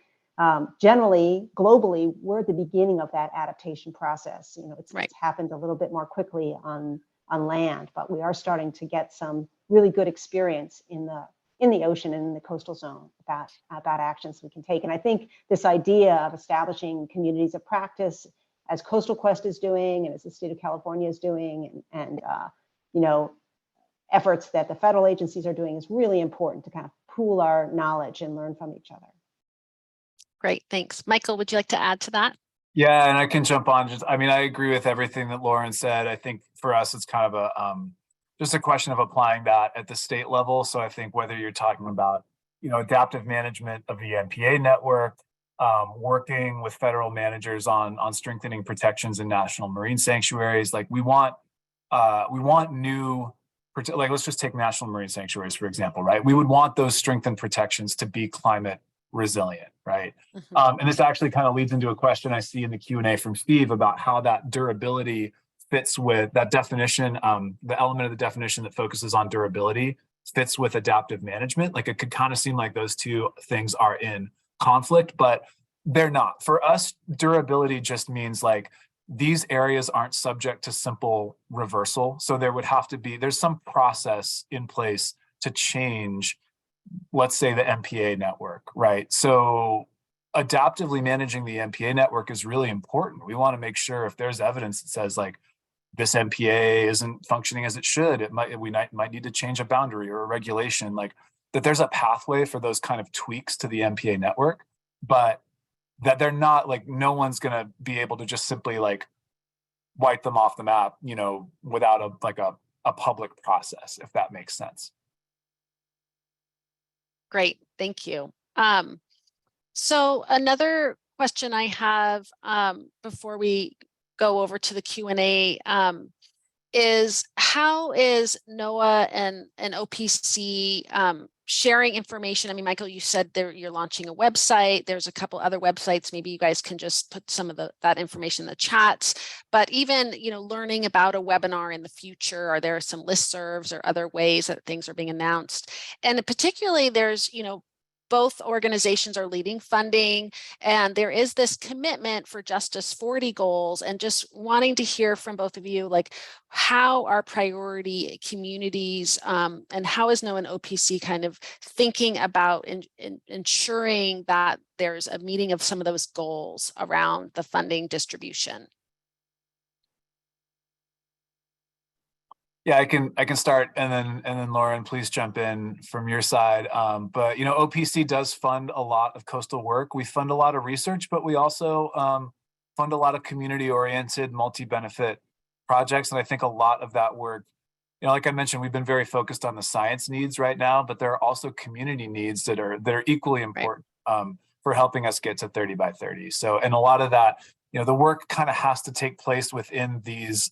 generally, globally, we're at the beginning of that adaptation process. It's happened a little bit more quickly on land, but we are starting to get some really good experience in the ocean and in the coastal zone about actions we can take. And I think this idea of establishing communities of practice, as Coastal Quest is doing and as the state of California is doing, and efforts that the federal agencies are doing, is really important to kind of pool our knowledge and learn from each other. Great, thanks. Michael, would you like to add to that? Yeah, and I can jump on. I agree with everything that Lauren said. I think for us, it's kind of just a question of applying that at the state level. So I think whether you're talking about, adaptive management of the NPA network, working with federal managers on strengthening protections in national marine sanctuaries, like we want new, like let's just take national marine sanctuaries, for example, right? We would want those strengthened protections to be climate resilient, right? Mm-hmm. And this actually kind of leads into a question I see in the Q&A from Steve about how that durability fits with that definition, the element of the definition that focuses on durability fits with adaptive management. Like it could kind of seem like those two things are in conflict, but they're not. For us, durability just means like these areas aren't subject to simple reversal. So there's some process in place to change, let's say, the NPA network, right? So adaptively managing the NPA network is really important. We want to make sure if there's evidence that says like this NPA isn't functioning as it should, we might need to change a boundary or a regulation, like that there's a pathway for those kind of tweaks to the NPA network, but that they're not like, no one's going to be able to just simply like wipe them off the map, without a public process, if that makes sense. Great, thank you. So another question I have before we go over to the Q&A is how is NOAA and OPC sharing information? I mean, Michael, you said you're launching a website. There's a couple other websites. Maybe you guys can just put some of that information in the chats. But even, learning about a webinar in the future, are there some listservs or other ways that things are being announced? And particularly, there's, both organizations are leading funding, and there is this commitment for Justice 40 goals, and just wanting to hear from both of you, like how are priority communities and how is NOAA and OPC kind of thinking about ensuring that there's a meeting of some of those goals around the funding distribution? Yeah, I can start, and then Lauren, please jump in from your side. But OPC does fund a lot of coastal work. We fund a lot of research, but we also fund a lot of community-oriented, multi-benefit projects. And I think a lot of that work, like I mentioned, we've been very focused on the science needs right now, but there are also community needs that are equally important for helping us get to 30 by 30. So, and a lot of that, the work kind of has to take place within these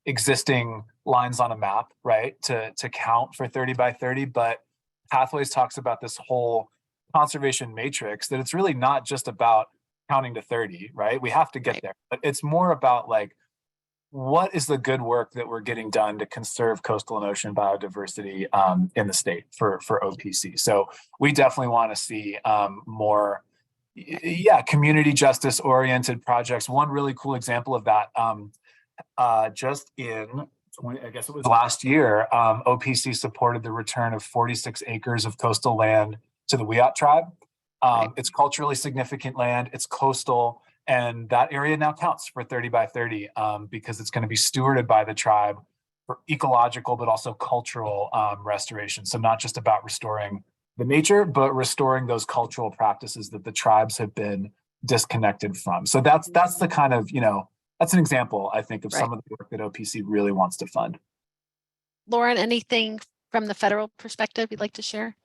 existing lines on a map, right? To count for 30 by 30, but Pathways talks about this whole conservation matrix, that it's really not just about counting to 30, right? We have to get there, but it's more about like, what is the good work that we're getting done to conserve coastal and ocean biodiversity in the state for OPC? So we definitely want to see more, community justice oriented projects. One really cool example of that, just in, I guess it was last year, OPC supported the return of 46 acres of coastal land to the Wiyot tribe. It's culturally significant land, it's coastal, and that area now counts for 30 by 30 because it's going to be stewarded by the tribe for ecological, but also cultural restoration. So not just about restoring the nature, but restoring those cultural practices that the tribes have been disconnected from. So that's the kind of, that's an example, I think, of some of the work that OPC really wants to fund. Lauren, anything from the federal perspective you'd like to share?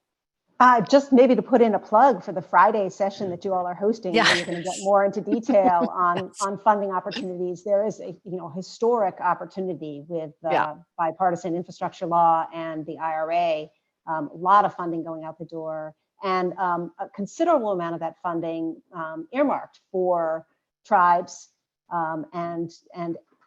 Just maybe to put in a plug for the Friday session that you all are hosting, where you're going to get more into detail on funding opportunities. There is a historic opportunity with bipartisan infrastructure law and the IRA. A lot of funding going out the door, and a considerable amount of that funding earmarked for tribes and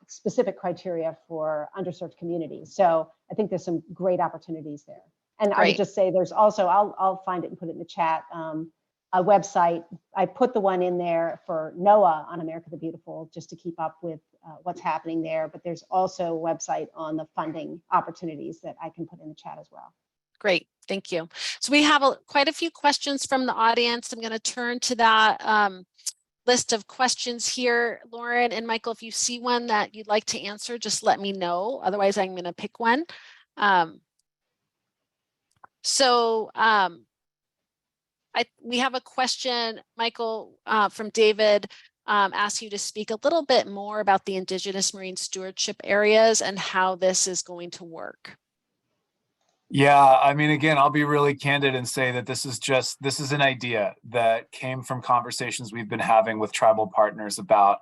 specific criteria for underserved communities. So I think there's some great opportunities there. And I would just say there's also, I'll find it and put it in the chat, a website. I put the one in there for NOAA on America the Beautiful, just to keep up with what's happening there. But there's also a website on the funding opportunities that I can put in the chat as well. Great, thank you. So we have quite a few questions from the audience. I'm going to turn to that list of questions here. Lauren and Michael, if you see one that you'd like to answer, just let me know. Otherwise, I'm going to pick one. We have a question, Michael, from David, asks you to speak a little bit more about the indigenous marine stewardship areas and how this is going to work. Yeah, I mean, again, I'll be really candid and say that this is an idea that came from conversations we've been having with tribal partners about,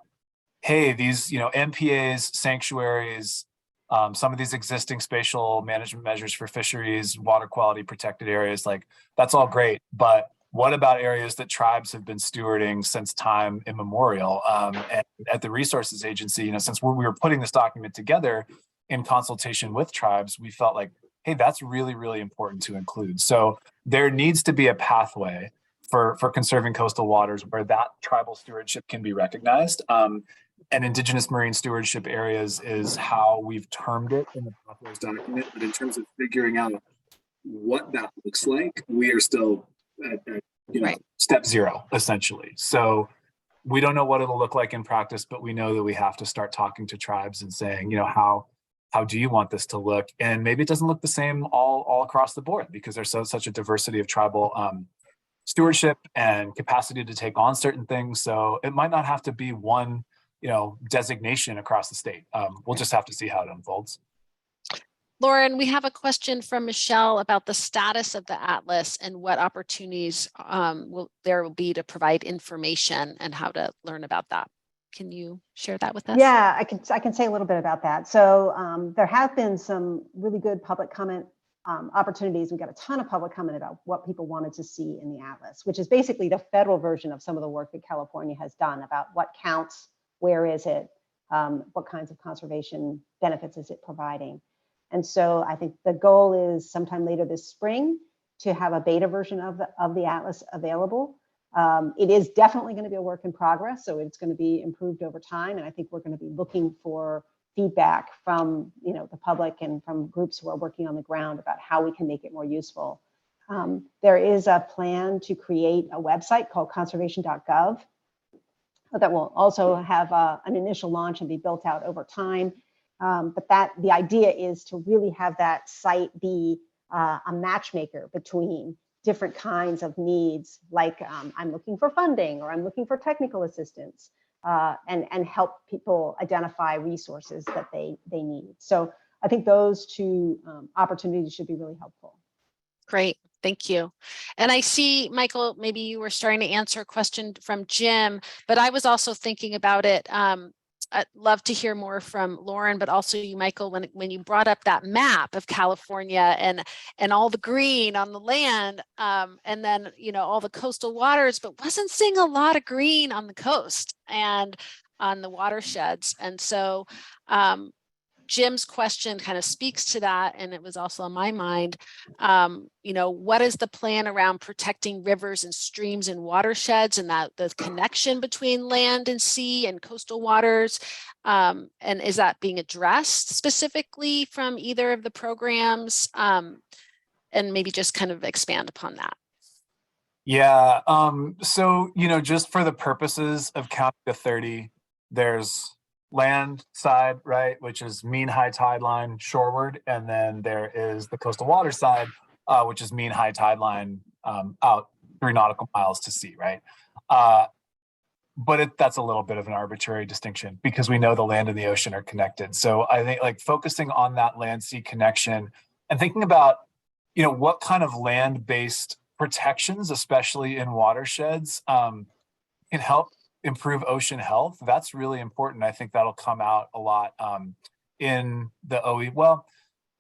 hey, these, MPAs, sanctuaries, some of these existing spatial management measures for fisheries, water quality protected areas, like that's all great. But what about areas that tribes have been stewarding since time immemorial? And at the Resources Agency, since we were putting this document together in consultation with tribes, we felt like, hey, that's really, really important to include. So there needs to be a pathway for conserving coastal waters where that tribal stewardship can be recognized. And indigenous marine stewardship areas is how we've termed it in the Pathways document. But in terms of figuring out what that looks like, we are still at step zero, essentially. So we don't know what it'll look like in practice, but we know that we have to start talking to tribes and saying, how do you want this to look? And maybe it doesn't look the same all across the board, because there's such a diversity of tribal stewardship and capacity to take on certain things. So it might not have to be one, designation across the state. We'll just have to see how it unfolds. Lauren, we have a question from Michelle about the status of the atlas and what opportunities there will be to provide information and how to learn about that. Can you share that with us? Yeah, I can say a little bit about that. So there have been some really good public comment opportunities. We got a ton of public comment about what people wanted to see in the atlas, which is basically the federal version of some of the work that California has done about what counts, where is it, what kinds of conservation benefits is it providing. And so I think the goal is sometime later this spring to have a beta version of the atlas available. It is definitely going to be a work in progress, so it's going to be improved over time. And I think we're going to be looking for feedback from the public and from groups who are working on the ground about how we can make it more useful. There is a plan to create a website called conservation.gov that will also have an initial launch and be built out over time. But the idea is to really have that site be a matchmaker between different kinds of needs, like I'm looking for funding, or I'm looking for technical assistance, and help people identify resources that they need. So I think those two opportunities should be really helpful. Great, thank you. And I see, Michael, maybe you were starting to answer a question from Jim, but I was also thinking about it. I'd love to hear more from Lauren, but also you, Michael, when you brought up that map of California and all the green on the land, and then, you know, all the coastal waters, but wasn't seeing a lot of green on the coast and on the watersheds. And so Jim's question kind of speaks to that, and it was also on my mind. You know, what is the plan around protecting rivers and streams and watersheds, and that the connection between land and sea and coastal waters? And is that being addressed specifically from either of the programs? And maybe just kind of expand upon that. Yeah. So, you know, just for the purposes of counting to 30, there's land side, right, which is mean high tide line shoreward, and then there is the coastal water side, which is mean high tide line out 3 nautical miles to sea, right? But that's a little bit of an arbitrary distinction because we know the land and the ocean are connected. So I think like focusing on that land-sea connection and thinking about, you know, what kind of land-based protections, especially in watersheds, can help improve ocean health. That's really important. I think that'll come out a lot in the well,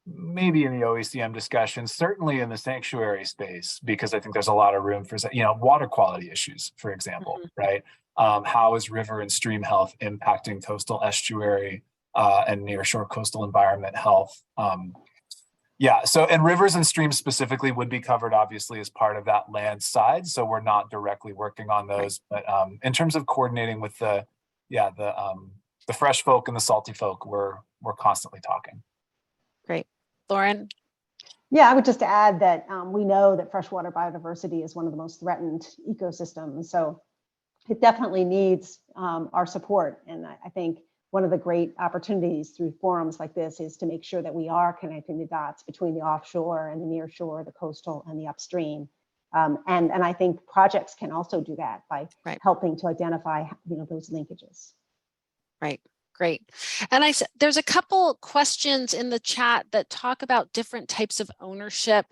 maybe in the OECM discussion, certainly in the sanctuary space, because I think there's a lot of room for, you know, water quality issues, for example, right? How is river and stream health impacting coastal estuary and nearshore coastal environment health? Yeah, so, and rivers and streams specifically would be covered obviously as part of that land side. So we're not directly working on those, but in terms of coordinating with the fresh folk and the salty folk, we're constantly talking. Great. Lauren? Yeah, I would just add that we know that freshwater biodiversity is one of the most threatened ecosystems. So it definitely needs our support. And I think one of the great opportunities through forums like this is to make sure that we are connecting the dots between the offshore and the near shore, the coastal and the upstream. And I think projects can also do that by helping to identify, you know, those linkages. Right. Great. And there's a couple questions in the chat that talk about different types of ownership.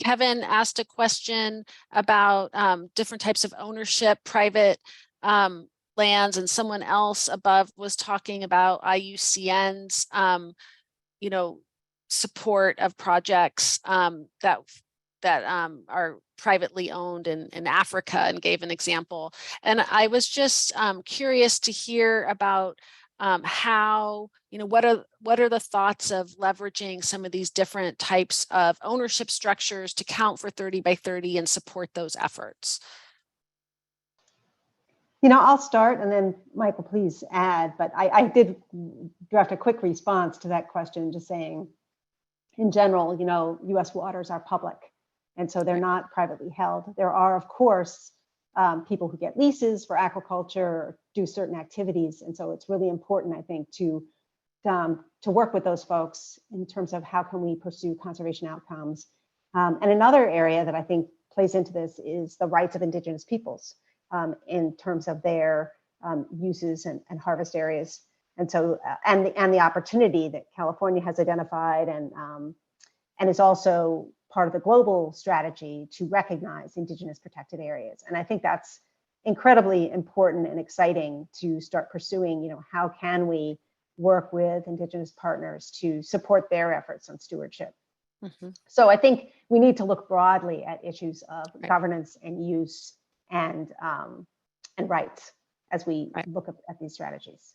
Kevin asked a question about different types of ownership, private lands, and someone else above was talking about IUCN's, you know, support of projects that are privately owned in Africa, and gave an example. And I was just curious to hear about how, you know, what are the thoughts of leveraging some of these different types of ownership structures to count for 30 by 30 and support those efforts? You know, I'll start and then Michael, please add, but I did draft a quick response to that question, just saying, in general, you know, US waters are public, and so they're not privately held. There are, of course, people who get leases for aquaculture or do certain activities. And so it's really important, I think, to work with those folks in terms of how can we pursue conservation outcomes. And another area that I think plays into this is the rights of Indigenous peoples in terms of their uses and harvest areas. And so, and the opportunity that California has identified and is also part of the global strategy to recognize Indigenous protected areas. And I think that's incredibly important and exciting to start pursuing, you know, how can we work with Indigenous partners to support their efforts on stewardship. So I think we need to look broadly at issues of governance and use and rights as we look at these strategies.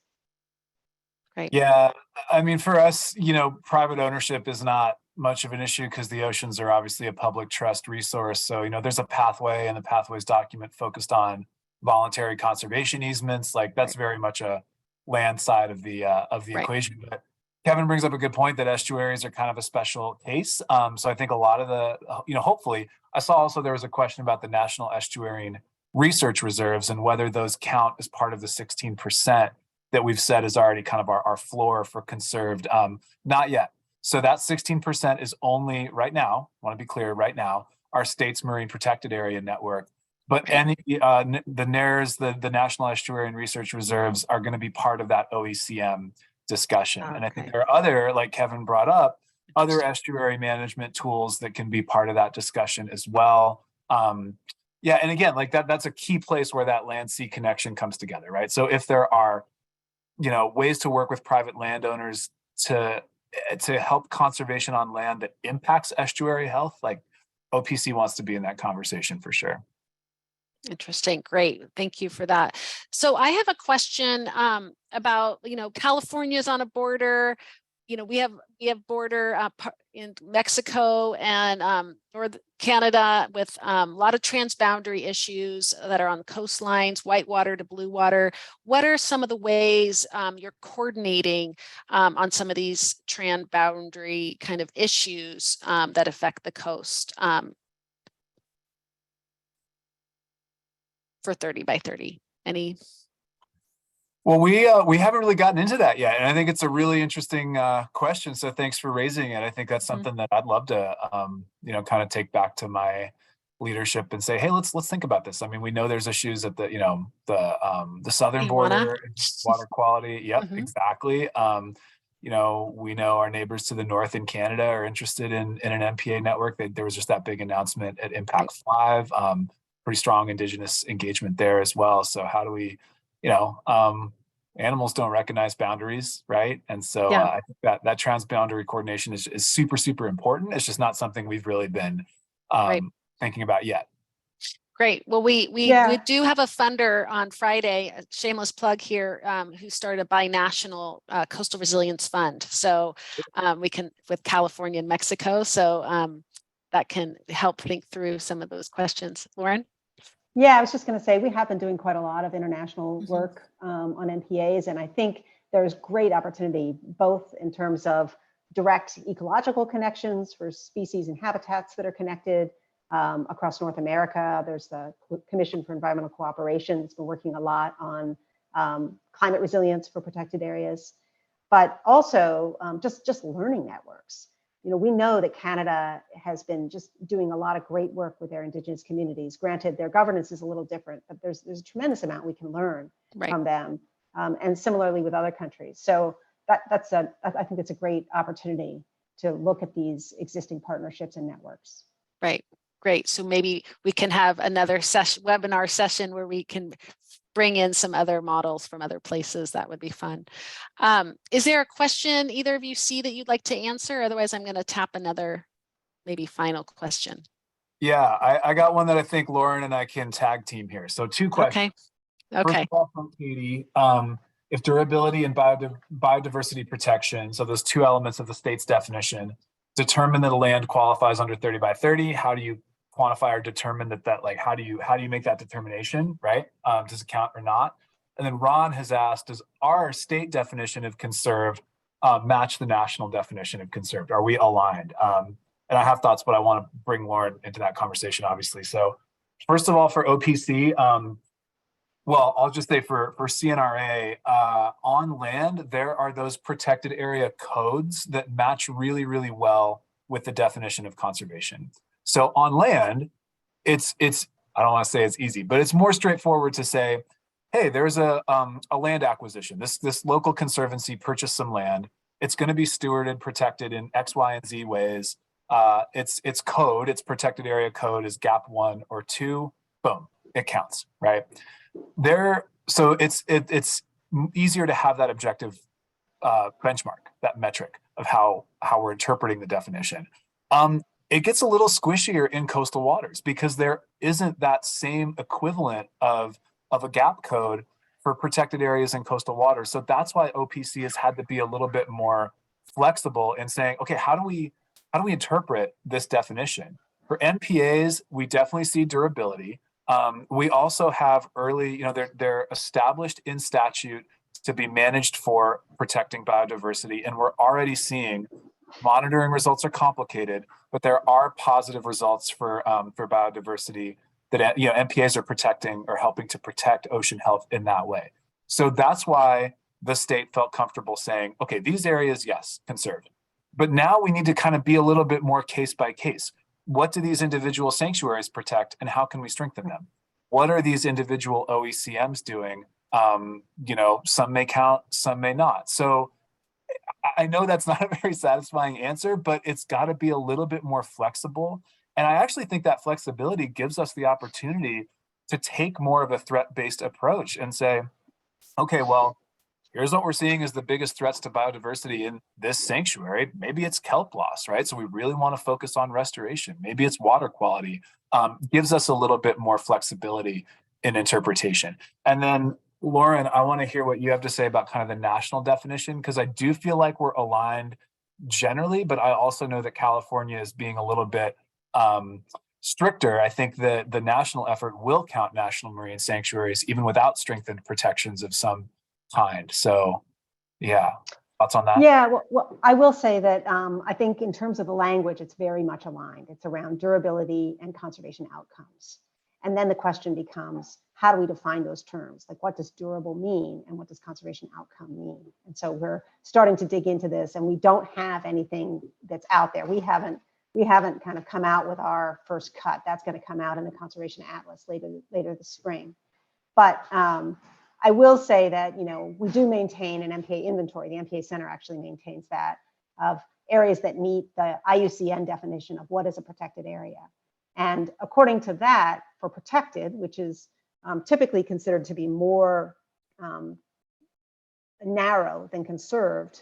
Yeah, I mean, for us, you know, private ownership is not much of an issue because the oceans are obviously a public trust resource. So, you know, there's a pathway, and the pathways document focused on voluntary conservation easements. Like that's very much a land side of the equation. But Kevin brings up a good point that estuaries are kind of a special case. So I think a lot of the, you know, hopefully, I saw also there was a question about the National Estuarine Research Reserves and whether those count as part of the 16% that we've said is already kind of our floor for conserved. Not yet. So that 16% is only right now, I want to be clear, right now, our state's marine protected area network. But Right. any the NARS, the National Estuarine Research Reserves, are going to be part of that OECM discussion. And I think Okay. there are other, like Kevin brought up, other estuary management tools that can be part of that discussion as well. Yeah, and again, like that's a key place where that land-sea connection comes together, right? So if there are, ways to work with private landowners to help conservation on land that impacts estuary health, like OPC wants to be in that conversation for sure. Interesting. Great. Thank you for that. So I have a question about, California's on a border. We have border in Mexico and North Canada with a lot of transboundary issues that are on coastlines, whitewater to blue water. What are some of the ways you're coordinating on some of these transboundary kind of issues that affect the coast? For 30 by 30, any? Well, we haven't really gotten into that yet, and I think it's a really interesting question. So thanks for raising it. I think that's something that I'd love to, kind of take back to my leadership and say, hey, let's think about this. I mean, we know there's issues at the southern border, water quality. Yep, exactly. We know our neighbors to the north in Canada are interested in an MPA network. There was just that big announcement at Impact 5. Pretty strong Indigenous engagement there as well. So how do we, animals don't recognize boundaries, right? And so I think that transboundary coordination is super, super important. It's just not something we've really been thinking about yet. Great. Well, we do have a funder on Friday, a shameless plug here, who started a binational coastal resilience fund. So we can, with California and Mexico. So that can help think through some of those questions. Lauren? Yeah, I was just going to say, we have been doing quite a lot of international work on MPAs, and I think there's great opportunity, both in terms of direct ecological connections for species and habitats that are connected across North America. There's the Commission for Environmental Cooperation that's been working a lot on climate resilience for protected areas, but also just learning networks. We know that Canada has been just doing a lot of great work with their Indigenous communities. Granted, their governance is a little different, but there's a tremendous amount we can learn from them, and similarly with other countries. So I think it's a great opportunity to look at these existing partnerships and networks. Right. Great. So maybe we can have another webinar session where we can bring in some other models from other places. That would be fun. Is there a question either of you see that you'd like to answer? Otherwise, I'm going to tap another maybe final question. Yeah, I got one that I think Lauren and I can tag team here. So 2 questions. Okay. First of all, from Katie, if durability and biodiversity protection, so those 2 elements of the state's definition, determine that a land qualifies under 30 by 30, how do you quantify or determine that like, how do you make that determination, right? Does it count or not? And then Ron has asked, does our state definition of conserved match the national definition of conserved? Are we aligned? And I have thoughts, but I want to bring Lauren into that conversation, obviously. So first of all, for OPC, well, I'll just say for CNRA, on land, there are those protected area codes that match really, really well with the definition of conservation. So on land, it's I don't want to say it's easy, but it's more straightforward to say, hey, there's a land acquisition. This local conservancy purchased some land. It's going to be stewarded, protected in X, Y, and Z ways. Its code, its protected area code is GAP 1 or 2. Boom, it counts, right? So it's easier to have that objective benchmark, that metric of how we're interpreting the definition. It gets a little squishier in coastal waters because there isn't that same equivalent of a GAP code for protected areas in coastal waters. So that's why OPC has had to be a little bit more flexible in saying, okay, how do we interpret this definition? For NPAs, we definitely see durability. We also have early, they're established in statute to be managed for protecting biodiversity, and we're already seeing monitoring results are complicated, but there are positive results for biodiversity that NPAs are protecting or helping to protect ocean health in that way. So that's why the state felt comfortable saying, okay, these areas, yes, conserved. But now we need to kind of be a little bit more case by case. What do these individual sanctuaries protect and how can we strengthen them? what are these individual OECMs doing? Some may count, some may not. So I know that's not a very satisfying answer, but it's got to be a little bit more flexible. And I actually think that flexibility gives us the opportunity to take more of a threat-based approach and say, okay, well, here's what we're seeing as the biggest threats to biodiversity in this sanctuary. Maybe it's kelp loss, right? So we really want to focus on restoration. Maybe it's water quality. Gives us a little bit more flexibility in interpretation. And then, Lauren, I want to hear what you have to say about kind of the national definition, because I do feel like we're aligned generally, but I also know that California is being a little bit stricter. I think that the national effort will count national marine sanctuaries even without strengthened protections of some kind. So yeah, thoughts on that? Yeah, well, I will say that I think in terms of the language, it's very much aligned. It's around durability and conservation outcomes. And then the question becomes, how do we define those terms? Like, what does durable mean and what does conservation outcome mean? And so we're starting to dig into this, and we don't have anything that's out there. We haven't kind of come out with our first cut. That's going to come out in the Conservation Atlas later this spring. But I will say that, we do maintain an MPA inventory. The MPA Center actually maintains that, of areas that meet the IUCN definition of what is a protected area. And according to that, for protected, which is typically considered to be more narrow than conserved,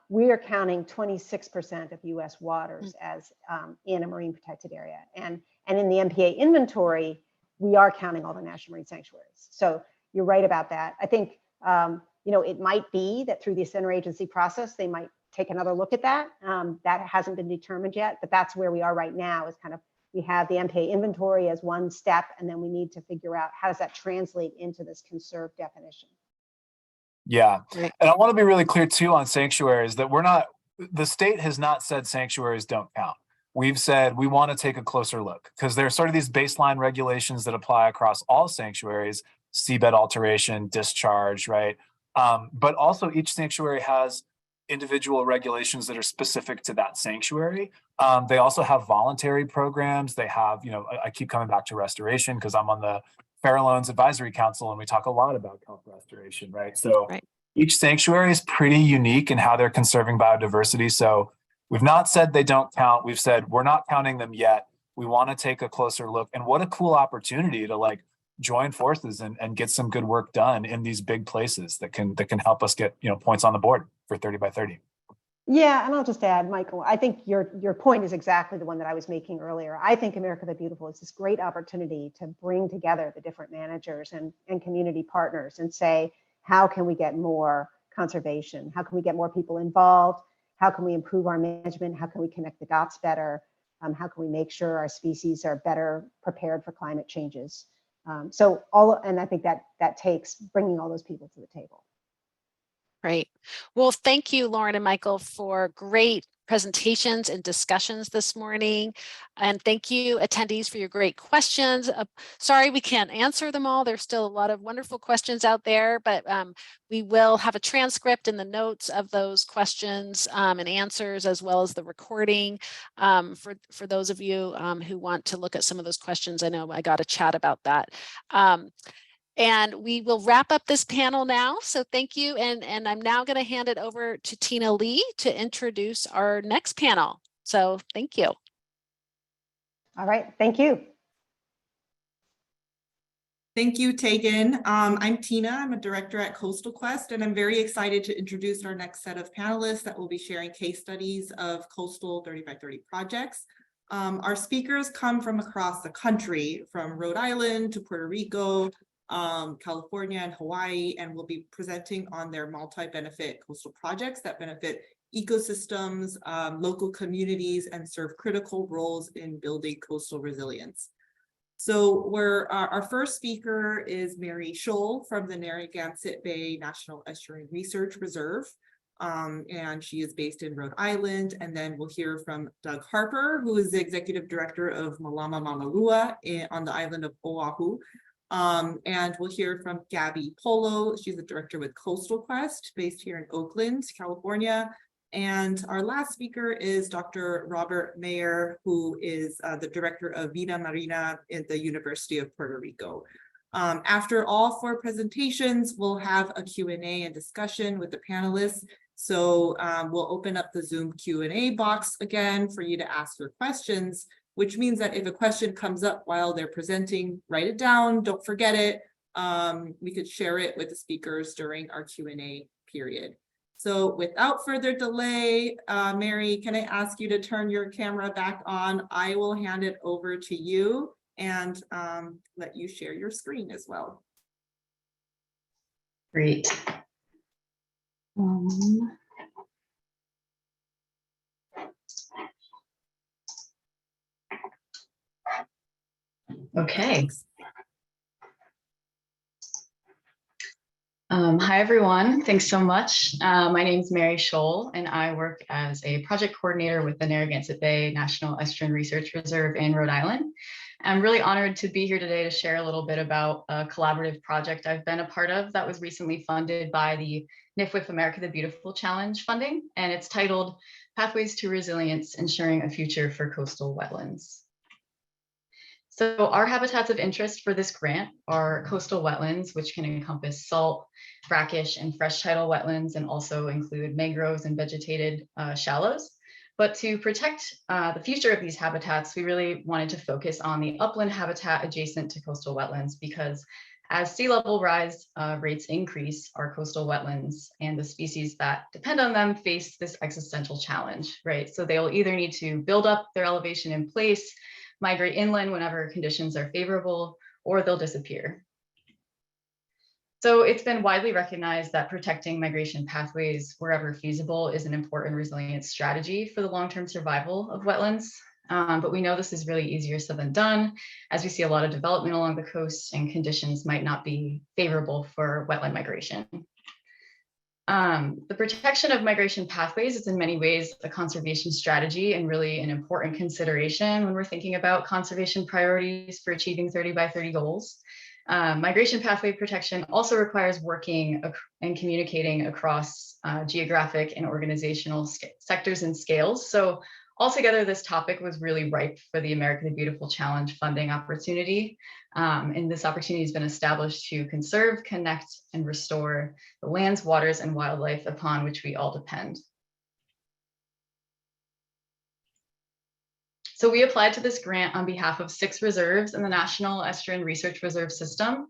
we are counting 26% of US waters as in a marine protected area. And in the MPA inventory, we are counting all the national marine sanctuaries. So you're right about that. I think, it might be that through this interagency process, they might take another look at that. That hasn't been determined yet, but that's where we are right now, is kind of, we have the MPA inventory as one step, and then we need to figure out how does that translate into this conserved definition. Yeah, and I want to be really clear too on sanctuaries that the state has not said sanctuaries don't count. We've said we want to take a closer look, because there are sort of these baseline regulations that apply across all sanctuaries, seabed alteration, discharge, right? But also each sanctuary has individual regulations that are specific to that sanctuary. They also have voluntary programs. They have, I keep coming back to restoration because I'm on the Farallones Advisory Council, and we talk a lot about kelp restoration, right? So each sanctuary is pretty unique in how they're conserving biodiversity. So we've not said they don't count. We've said we're not counting them yet. We want to take a closer look. And what a cool opportunity to join forces and get some good work done in these big places that can help us get points on the board for 30 by 30. Yeah, and I'll just add, Michael, I think your point is exactly the one that I was making earlier. I think America the Beautiful is this great opportunity to bring together the different managers and community partners and say, how can we get more conservation? How can we get more people involved? How can we improve our management? How can we connect the dots better? How can we make sure our species are better prepared for climate changes? And I think that takes bringing all those people to the table. Great. Well, thank you, Lauren and Michael, for great presentations and discussions this morning. And thank you, attendees, for your great questions. Sorry we can't answer them all. There's still a lot of wonderful questions out there, but we will have a transcript and the notes of those questions and answers, as well as the recording for those of you who want to look at some of those questions. I know I got a chat about that. And we will wrap up this panel now. So thank you. And I'm now going to hand it over to Tina Lee to introduce our next panel. So thank you. All right. Thank you. Thank you, Tegan. I'm Tina. I'm a director at Coastal Quest, and I'm very excited to introduce our next set of panelists that will be sharing case studies of coastal 30 by 30 projects. Our speakers come from across the country, from Rhode Island to Puerto Rico, California and Hawaii, and will be presenting on their multi-benefit coastal projects that benefit ecosystems, local communities, and serve critical roles in building coastal resilience. So our first speaker is Mary Schoell from the Narrangansett Bay National Estuarine Research Reserve, and she is based in Rhode Island. And then we'll hear from Doug Harper, who is the executive director of Malama Maunalua on the island of Oahu. And we'll hear from Gabby Polo. She's a director with Coastal Quest, based here in Oakland, California. And our last speaker is Dr. Robert Mayer, who is the director of Vida Marina at the University of Puerto Rico. After all 4 presentations, we'll have a Q&A and discussion with the panelists. So we'll open up the Zoom Q&A box again for you to ask your questions, which means that if a question comes up while they're presenting, write it down, don't forget it. We could share it with the speakers during our Q&A period. So without further delay, Mary, can I ask you to turn your camera back on? I will hand it over to you and let you share your screen as well. Great. Okay. Hi, everyone. Thanks so much. My name is Mary Schoell, and I work as a project coordinator with the Narrangansett Bay National Estuarine Research Reserve in Rhode Island. I'm really honored to be here today to share a little bit about a collaborative project I've been a part of that was recently funded by the NIFWF America the Beautiful Challenge funding, and it's titled Pathways to Resilience, Ensuring a Future for Coastal Wetlands. So our habitats of interest for this grant are coastal wetlands, which can encompass salt, brackish, and fresh tidal wetlands, and also include mangroves and vegetated shallows. But to protect the future of these habitats, we really wanted to focus on the upland habitat adjacent to coastal wetlands, because as sea level rise rates increase, our coastal wetlands and the species that depend on them face this existential challenge, right? So they'll either need to build up their elevation in place, migrate inland whenever conditions are favorable, or they'll disappear. So it's been widely recognized that protecting migration pathways wherever feasible is an important resilience strategy for the long-term survival of wetlands. But we know this is really easier said than done, as we see a lot of development along the coast and conditions might not be favorable for wetland migration. The protection of migration pathways is in many ways a conservation strategy and really an important consideration when we're thinking about conservation priorities for achieving 30 by 30 goals. Migration pathway protection also requires working and communicating across geographic and organizational sectors and scales. So altogether, this topic was really ripe for the America the Beautiful Challenge funding opportunity. And this opportunity has been established to conserve, connect, and restore the lands, waters, and wildlife upon which we all depend. So we applied to this grant on behalf of 6 reserves in the National Estuarine Research Reserve System.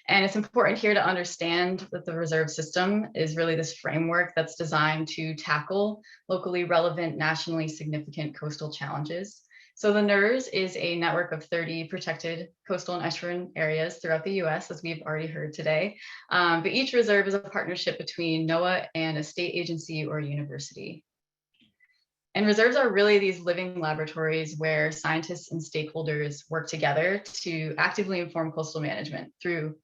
And it's important here to understand that the reserve system is really this framework that's designed to tackle locally relevant, nationally significant coastal challenges. So the NERS is a network of 30 protected coastal and estuarine areas throughout the US, as we've already heard today. But each reserve is a partnership between NOAA and a state agency or university. And reserves are really these living laboratories where scientists and stakeholders work together to actively inform coastal management through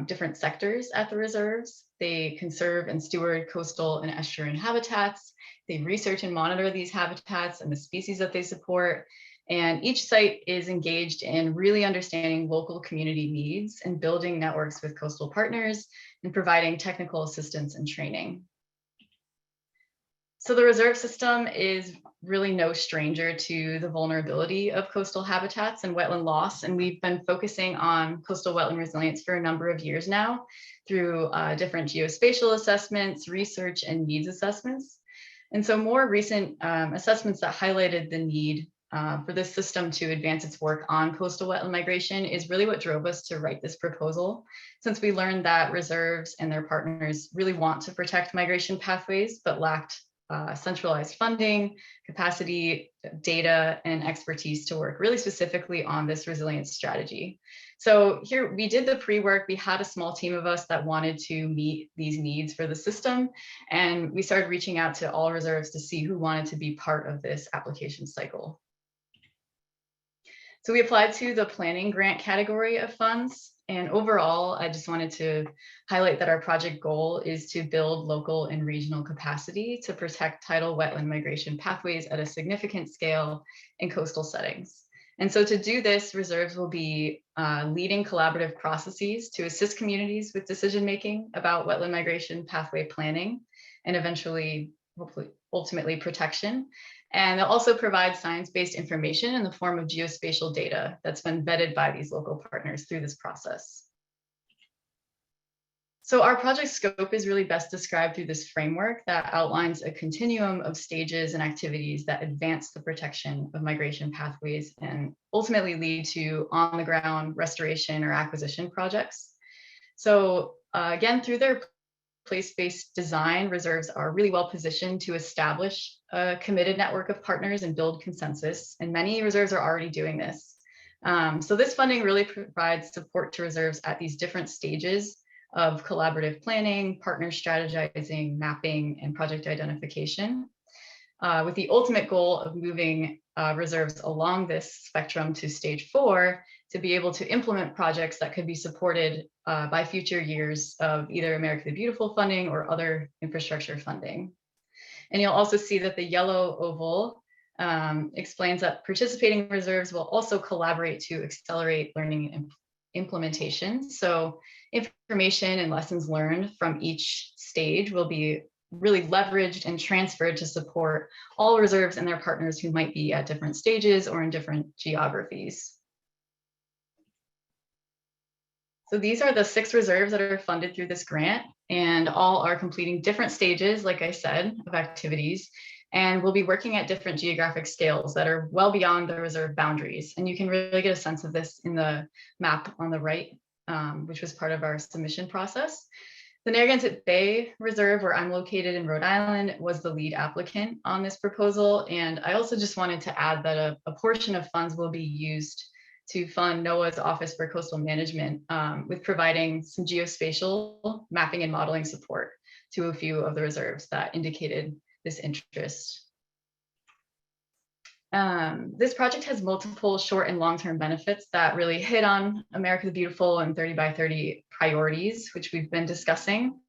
different sectors at the reserves. They conserve and steward coastal and estuarine habitats. They research and monitor these habitats and the species that they support. And each site is engaged in really understanding local community needs and building networks with coastal partners and providing technical assistance and training. So the reserve system is really no stranger to the vulnerability of coastal habitats and wetland loss. And we've been focusing on coastal wetland resilience for a number of years now through different geospatial assessments, research, and needs assessments. And so more recent assessments that highlighted the need for this system to advance its work on coastal wetland migration is really what drove us to write this proposal, since we learned that reserves and their partners really want to protect migration pathways, but lacked centralized funding, capacity, data, and expertise to work really specifically on this resilience strategy. So here we did the pre-work. We had a small team of us that wanted to meet these needs for the system. And we started reaching out to all reserves to see who wanted to be part of this application cycle. So we applied to the planning grant category of funds. And overall, I just wanted to highlight that our project goal is to build local and regional capacity to protect tidal wetland migration pathways at a significant scale in coastal settings. And so to do this, reserves will be leading collaborative processes to assist communities with decision-making about wetland migration pathway planning, and eventually, hopefully, ultimately protection. And they'll also provide science-based information in the form of geospatial data that's been vetted by these local partners through this process. So our project scope is really best described through this framework that outlines a continuum of stages and activities that advance the protection of migration pathways and ultimately lead to on-the-ground restoration or acquisition projects. So again, through their place-based design, reserves are really well positioned to establish a committed network of partners and build consensus, and many reserves are already doing this. So this funding really provides support to reserves at these different stages of collaborative planning, partner strategizing, mapping, and project identification, with the ultimate goal of moving reserves along this spectrum to stage 4 to be able to implement projects that could be supported by future years of either America the Beautiful funding or other infrastructure funding. And you'll also see that the yellow oval explains that participating reserves will also collaborate to accelerate learning and implementation. So information and lessons learned from each stage will be really leveraged and transferred to support all reserves and their partners who might be at different stages or in different geographies. So these are the 6 reserves that are funded through this grant, and all are completing different stages, like I said, of activities, and we'll be working at different geographic scales that are well beyond the reserve boundaries. And you can really get a sense of this in the map on the right, which was part of our submission process. The Narragansett Bay Reserve, where I'm located in Rhode Island, was the lead applicant on this proposal. And I also just wanted to add that a portion of funds will be used to fund NOAA's Office for Coastal Management with providing some geospatial mapping and modeling support to a few of the reserves that indicated this interest. This project has multiple short and long-term benefits that really hit on America the Beautiful and 30 by 30 priorities, which we've been discussing.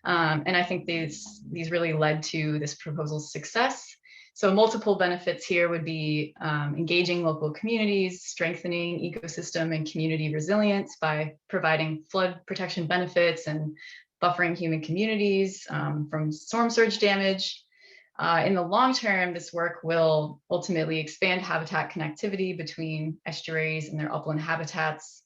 And I think these really led to this proposal's success. So multiple benefits here would be engaging local communities, strengthening ecosystem and community resilience by providing flood protection benefits and buffering human communities from storm surge damage. In the long term, this work will ultimately expand habitat connectivity between estuaries and their upland habitats,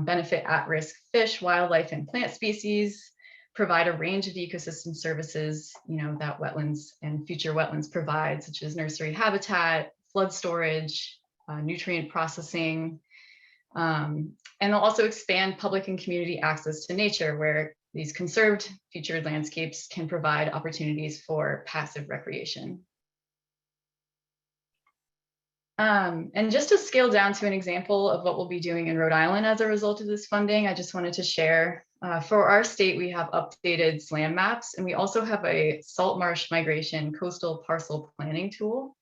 benefit at-risk fish, wildlife, and plant species, provide a range of ecosystem services, that wetlands and future wetlands provide, such as nursery habitat, flood storage, nutrient processing, and they'll also expand public and community access to nature, where these conserved featured landscapes can provide opportunities for passive recreation. And just to scale down to an example of what we'll be doing in Rhode Island as a result of this funding, I just wanted to share, for our state, we have updated SLAM maps, and we also have a salt marsh migration coastal parcel planning tool.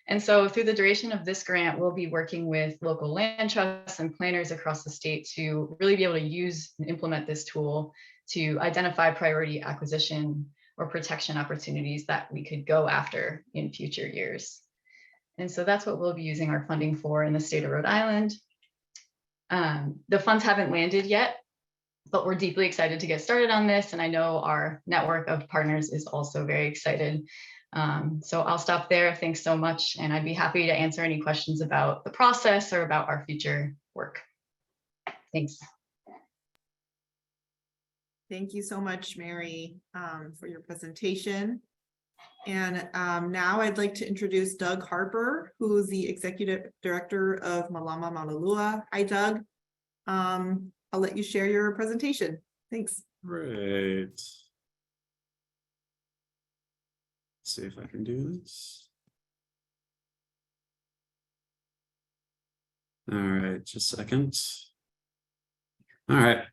And so through the duration of this grant, we'll be working with local land trusts and planners across the state to really be able to use and implement this tool to identify priority acquisition or protection opportunities that we could go after in future years. And so that's what we'll be using our funding for in the state of Rhode Island. The funds haven't landed yet, but we're deeply excited to get started on this. And I know our network of partners is also very excited. So I'll stop there. Thanks so much. And I'd be happy to answer any questions about the process or about our future work. Thanks. Thank you so much, Mary, for your presentation. And now I'd like to introduce Doug Harper, who is the Executive Director of Malama Maunalua. Hi, Doug. I'll let you share your presentation. Thanks. Great. Let's see if I can do this. All right, just a second. All right.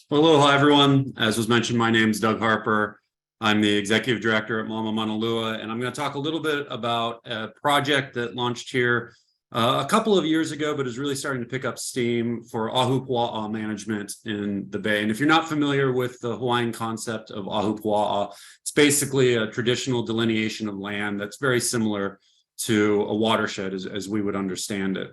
Well, hello, everyone. As was mentioned, my name is Doug Harper. I'm the Executive Director at Malama Maunalua, and I'm going to talk a little bit about a project that launched here a couple of years ago, but is really starting to pick up steam for ahupua'a management in the Bay. And if you're not familiar with the Hawaiian concept of ahupua'a, it's basically a traditional delineation of land that's very similar to a watershed as we would understand it.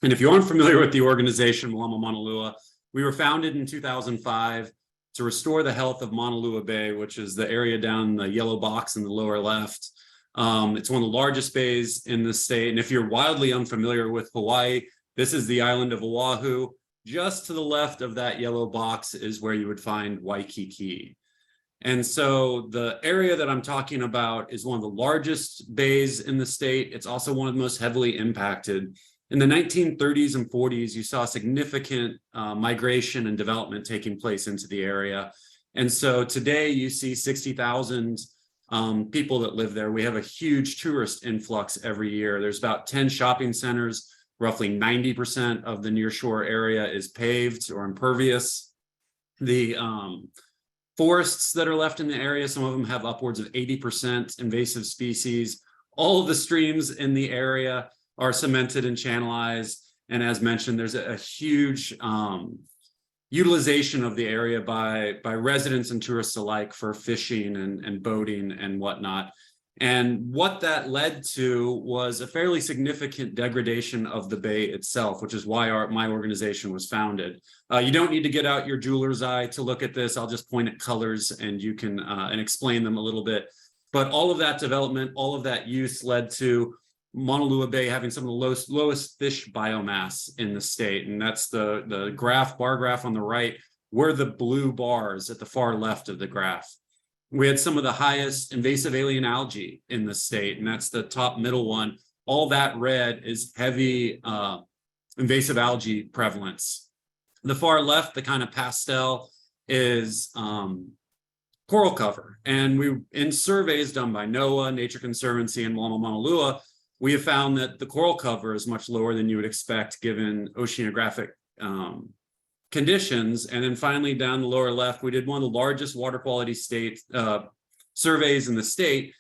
And if you aren't familiar with the organization, Malama Maunalua, we were founded in 2005 to restore the health of Maunalua Bay, which is the area down the yellow box in the lower left. It's one of the largest bays in the state. And if you're wildly unfamiliar with Hawaii, this is the island of Oahu. Just to the left of that yellow box is where you would find Waikiki. And so the area that I'm talking about is one of the largest bays in the state. It's also one of the most heavily impacted. In the 1930s and 40s, you saw significant migration and development taking place into the area. And so today you see 60,000 people that live there. We have a huge tourist influx every year. There's about 10 shopping centers. Roughly 90% of the nearshore area is paved or impervious. The forests that are left in the area, some of them have upwards of 80% invasive species. All of the streams in the area are cemented and channelized. And as mentioned, there's a huge utilization of the area by residents and tourists alike for fishing and boating and whatnot. And what that led to was a fairly significant degradation of the bay itself, which is why my organization was founded. You don't need to get out your jeweler's eye to look at this. I'll just point at colors and you can and explain them a little bit. But all of that development, all of that use led to Maunalua Bay having some of the lowest fish biomass in the state. And that's the bar graph on the right, were the blue bars at the far left of the graph. We had some of the highest invasive alien algae in the state, and that's the top middle one. All that red is heavy invasive algae prevalence. The far left, the kind of pastel, is coral cover. And in surveys done by NOAA, Nature Conservancy, and Malama Maunalua, we have found that the coral cover is much lower than you would expect given oceanographic conditions. And then finally down the lower left, we did one of the largest water quality surveys in the state.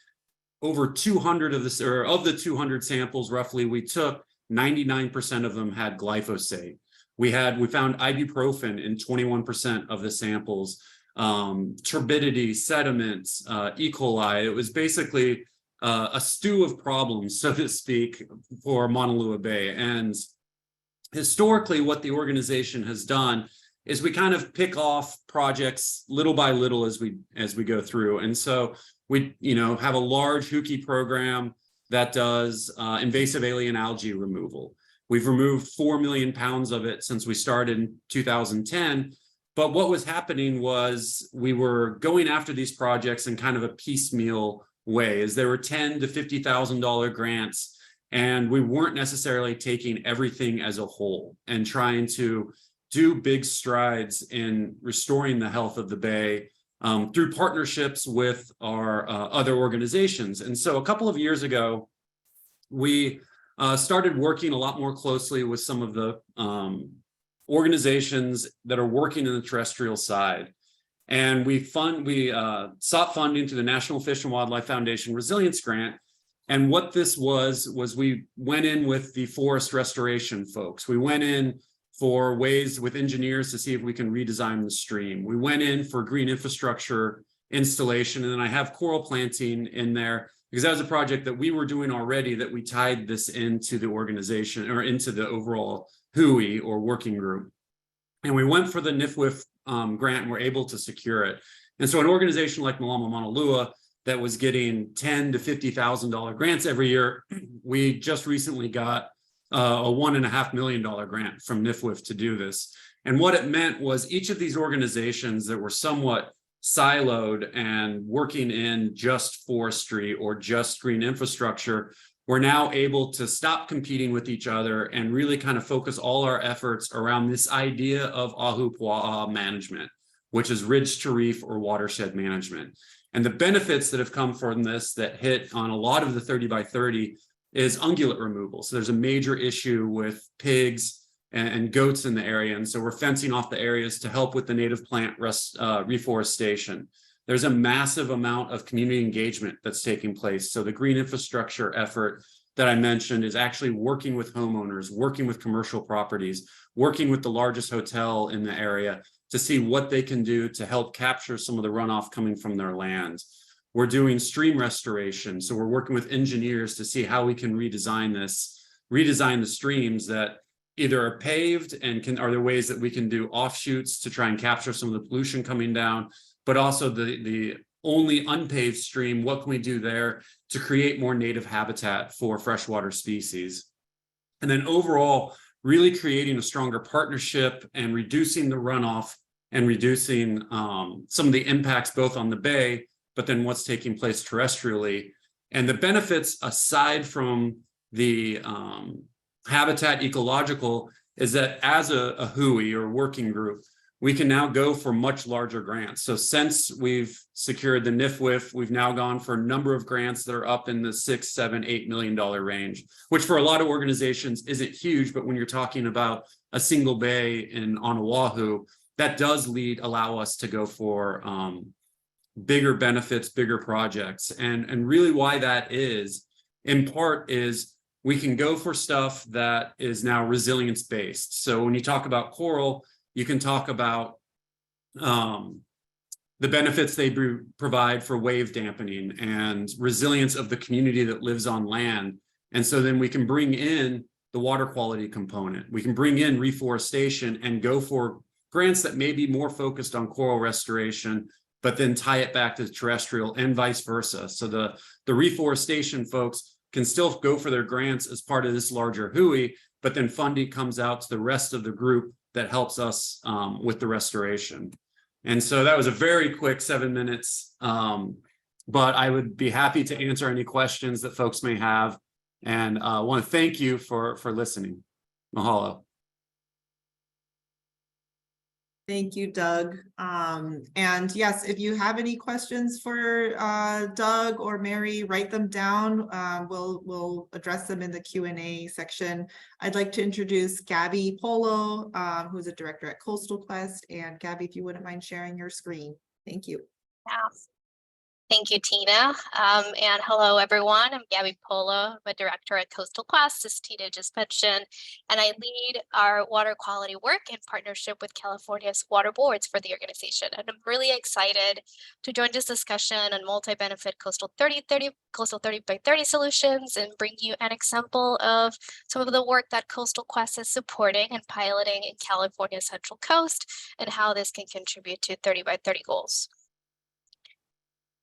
Over 200 of the 200 samples roughly we took, 99% of them had glyphosate. We found ibuprofen in 21% of the samples, turbidity, sediments, E. coli. It was basically a stew of problems, so to speak, for Maunalua Bay. And historically, what the organization has done is we kind of pick off projects little by little as we go through. And so we have a large Huki program that does invasive alien algae removal. We've removed 4 million pounds of it since we started in 2010. But what was happening was we were going after these projects in kind of a piecemeal way, as there were $10,000 to $50,000 grants, and we weren't necessarily taking everything as a whole and trying to do big strides in restoring the health of the bay through partnerships with our other organizations. And so a couple of years ago, we started working a lot more closely with some of the organizations that are working in the terrestrial side. And we sought funding through the National Fish and Wildlife Foundation Resilience Grant. And what this was we went in with the forest restoration folks. We went in for ways with engineers to see if we can redesign the stream. We went in for green infrastructure installation. And then I have coral planting in there because that was a project that we were doing already, that we tied this into the organization or into the overall HUI or working group. And we went for the NIFWIF grant and were able to secure it. And so an organization like Malama Maunalua that was getting $10,000 to $50,000 grants every year, we just recently got a $1.5 million grant from NIFWIF to do this. And what it meant was each of these organizations that were somewhat siloed and working in just forestry or just green infrastructure were now able to stop competing with each other and really kind of focus all our efforts around this idea of ahu pua'a management, which is ridge to reef or watershed management. And the benefits that have come from this that hit on a lot of the 30 by 30 is ungulate removal. So there's a major issue with pigs and goats in the area. And so we're fencing off the areas to help with the native plant reforestation. There's a massive amount of community engagement that's taking place. So the green infrastructure effort that I mentioned is actually working with homeowners, working with commercial properties, working with the largest hotel in the area to see what they can do to help capture some of the runoff coming from their land. We're doing stream restoration. So we're working with engineers to see how we can redesign the streams that either are paved and are there ways that we can do offshoots to try and capture some of the pollution coming down, but also the only unpaved stream, what can we do there to create more native habitat for freshwater species? And then overall, really creating a stronger partnership and reducing the runoff and reducing some of the impacts both on the bay, but then what's taking place terrestrially. And the benefits aside from the habitat ecological is that as a WHOI or working group, we can now go for much larger grants. So since we've secured the NIFWIF, we've now gone for a number of grants that are up in the $6, $7, $8 million range, which for a lot of organizations isn't huge, but when you're talking about a single bay on Oahu, that does allow us to go for bigger benefits, bigger projects. And really why that is, in part, is we can go for stuff that is now resilience based. So when you talk about coral, you can talk about the benefits they provide for wave dampening and resilience of the community that lives on land. And so then we can bring in the water quality component. We can bring in reforestation and go for grants that may be more focused on coral restoration, but then tie it back to terrestrial and vice versa. So the reforestation folks can still go for their grants as part of this larger WHOI, but then funding comes out to the rest of the group that helps us with the restoration. And so that was a very quick 7 minutes, but I would be happy to answer any questions that folks may have. And I want to thank you for listening. Mahalo. Thank you, Doug. And yes, if you have any questions for Doug or Mary, write them down. We'll address them in the Q&A section. I'd like to introduce Gabby Polo, who's a director at Coastal Quest. And Gabby, if you wouldn't mind sharing your screen. Thank you. Yeah. Thank you, Tina. And hello, everyone. I'm Gabby Polo. I'm a director at Coastal Quest, as Tina just mentioned, and I lead our water quality work in partnership with California's water boards for the organization. And I'm really excited to join this discussion on multi-benefit coastal 30 by 30 solutions and bring you an example of some of the work that Coastal Quest is supporting and piloting in California's Central Coast and how this can contribute to 30 by 30 goals.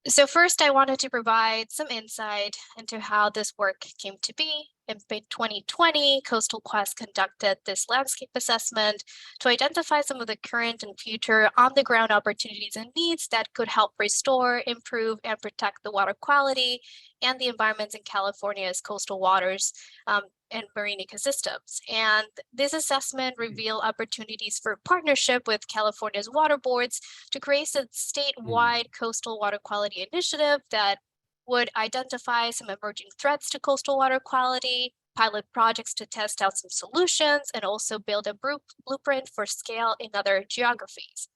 So first, I wanted to provide some insight into how this work came to be. In 2020, Coastal Quest conducted this landscape assessment to identify some of the current and future on-the-ground opportunities and needs that could help restore, improve, and protect the water quality and the environments in California's coastal waters and marine ecosystems. And this assessment revealed opportunities for partnership with California's water boards to create a statewide coastal water quality initiative that would identify some emerging threats to coastal water quality, pilot projects to test out some solutions, and also build a blueprint for scale in other geographies.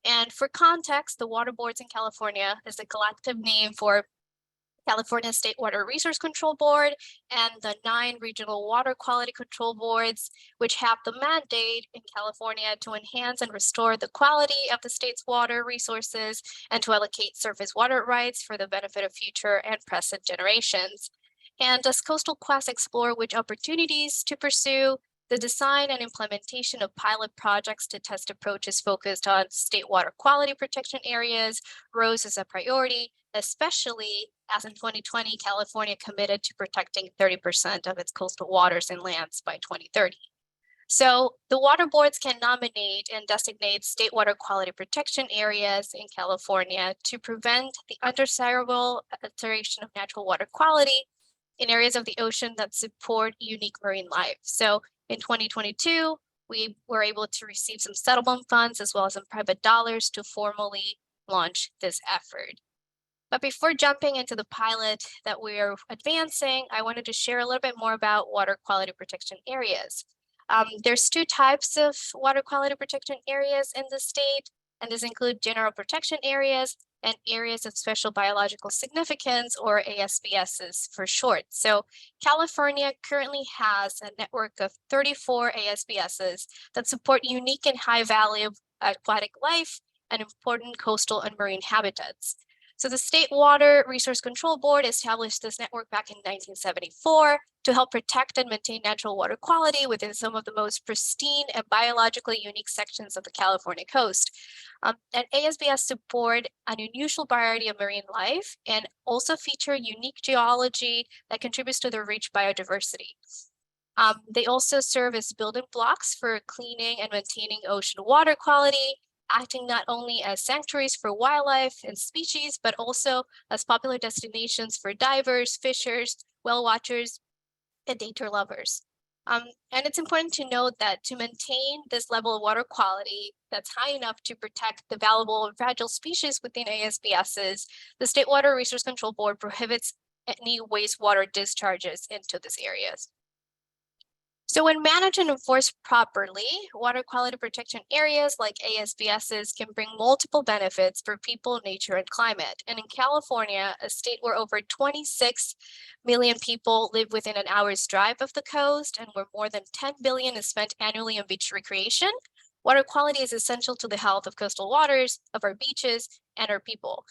And for context, the water boards in California is a collective name for California State Water Resource Control Board and the 9 regional water quality control boards, which have the mandate in California to enhance and restore the quality of the state's water resources and to allocate surface water rights for the benefit of future and present generations. And as Coastal Quest explore which opportunities to pursue, the design and implementation of pilot projects to test approaches focused on state water quality protection areas rose as a priority, especially as in 2020, California committed to protecting 30% of its coastal waters and lands by 2030. So the water boards can nominate and designate state water quality protection areas in California to prevent the undesirable alteration of natural water quality in areas of the ocean that support unique marine life. So in 2022, we were able to receive some settlement funds as well as some private dollars to formally launch this effort. But before jumping into the pilot that we are advancing, I wanted to share a little bit more about water quality protection areas. There's 2 types of water quality protection areas in the state, and these include general protection areas and areas of special biological significance, or ASBSs for short. So California currently has a network of 34 ASBSs that support unique and high value aquatic life and important coastal and marine habitats. So the State Water Resource Control Board established this network back in 1974 to help protect and maintain natural water quality within some of the most pristine and biologically unique sections of the California coast. And ASBS support an unusual variety of marine life and also feature unique geology that contributes to the rich biodiversity. They also serve as building blocks for cleaning and maintaining ocean water quality, acting not only as sanctuaries for wildlife and species, but also as popular destinations for divers, fishers, whale watchers, and nature lovers. And it's important to note that to maintain this level of water quality that's high enough to protect the valuable and fragile species within ASBSs, the State Water Resource Control Board prohibits any wastewater discharges into these areas. So when managed and enforced properly, water quality protection areas like ASBSs can bring multiple benefits for people, nature, and climate. And in California, a state where over 26 million people live within an hour's drive of the coast and where more than 10 billion is spent annually on beach recreation, water quality is essential to the health of coastal waters, of our beaches, and our people.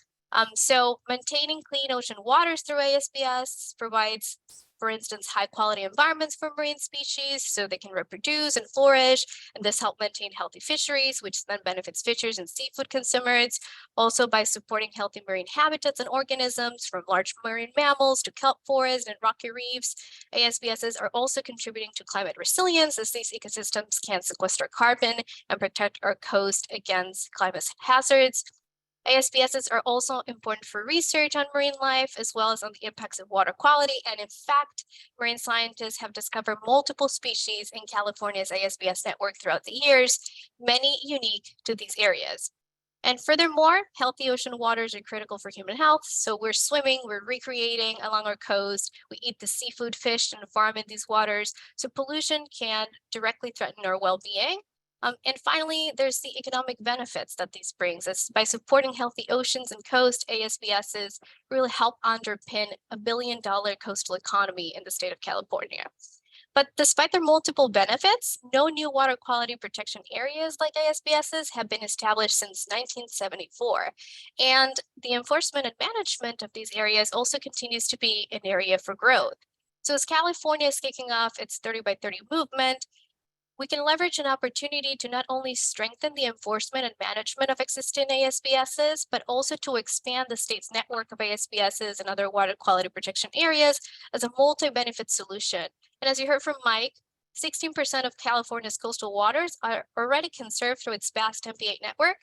So maintaining clean ocean waters through ASBS provides, for instance, high quality environments for marine species so they can reproduce and flourish, and this helps maintain healthy fisheries, which then benefits fishers and seafood consumers. Also by supporting healthy marine habitats and organisms from large marine mammals to kelp forests and rocky reefs, ASBSs are also contributing to climate resilience as these ecosystems can sequester carbon and protect our coast against climate hazards. ASBSs are also important for research on marine life, as well as on the impacts of water quality. And in fact, marine scientists have discovered multiple species in California's ASBS network throughout the years, many unique to these areas. And furthermore, healthy ocean waters are critical for human health. So we're swimming, we're recreating along our coast, we eat the seafood, fish, and farm in these waters. So pollution can directly threaten our well-being. And finally, there's the economic benefits that this brings us. By supporting healthy oceans and coast, ASBSs really help underpin a $1 billion coastal economy in the state of California. But despite their multiple benefits, no new water quality protection areas like ASBSs have been established since 1974. And the enforcement and management of these areas also continues to be an area for growth. So as California is kicking off its 30 by 30 movement, we can leverage an opportunity to not only strengthen the enforcement and management of existing ASBSs, but also to expand the state's network of ASBSs and other water quality protection areas as a multi-benefit solution. And as you heard from Mike, 16% of California's coastal waters are already conserved through its vast MPA network.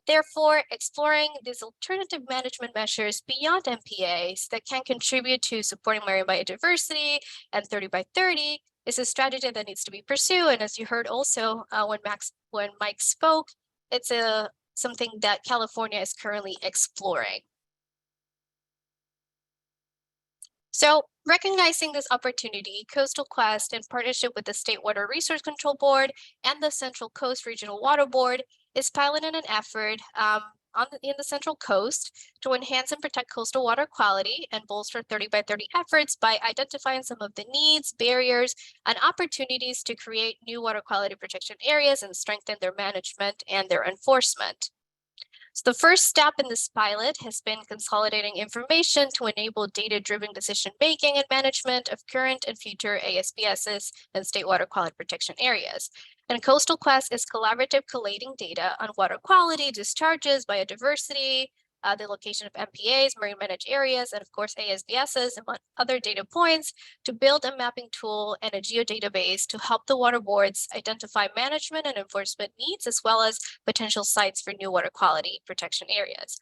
Therefore, exploring these alternative management measures beyond MPAs that can contribute to supporting marine biodiversity and 30 by 30 is a strategy that needs to be pursued. And as you heard also when Mike spoke, it's something that California is currently exploring. So recognizing this opportunity, Coastal Quest, in partnership with the State Water Resource Control Board and the Central Coast Regional Water Board, is piloting an effort in the Central Coast to enhance and protect coastal water quality and bolster 30 by 30 efforts by identifying some of the needs, barriers, and opportunities to create new water quality protection areas and strengthen their management and their enforcement. So the first step in this pilot has been consolidating information to enable data-driven decision-making and management of current and future ASBSs and state water quality protection areas. And Coastal Quest is collaborative collating data on water quality, discharges, biodiversity, the location of MPAs, marine managed areas, and of course ASBSs, among other data points, to build a mapping tool and a geodatabase to help the water boards identify management and enforcement needs, as well as potential sites for new water quality protection areas.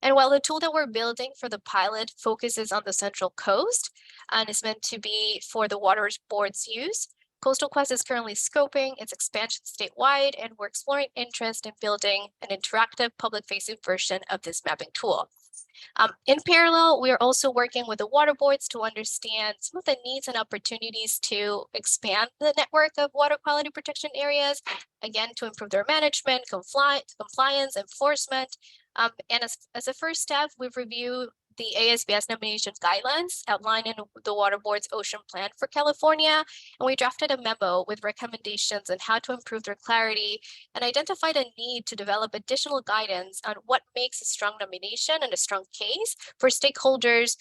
And while the tool that we're building for the pilot focuses on the Central Coast and is meant to be for the water board's use, Coastal Quest is currently scoping its expansion statewide, and we're exploring interest in building an interactive public-facing version of this mapping tool. In parallel, we are also working with the water boards to understand some of the needs and opportunities to expand the network of water quality protection areas, again, to improve their management, compliance, enforcement. And as a first step, we've reviewed the ASBS nomination guidelines outlined in the Water Board's Ocean Plan for California, and we drafted a memo with recommendations on how to improve their clarity and identified a need to develop additional guidance on what makes a strong nomination and a strong case for stakeholders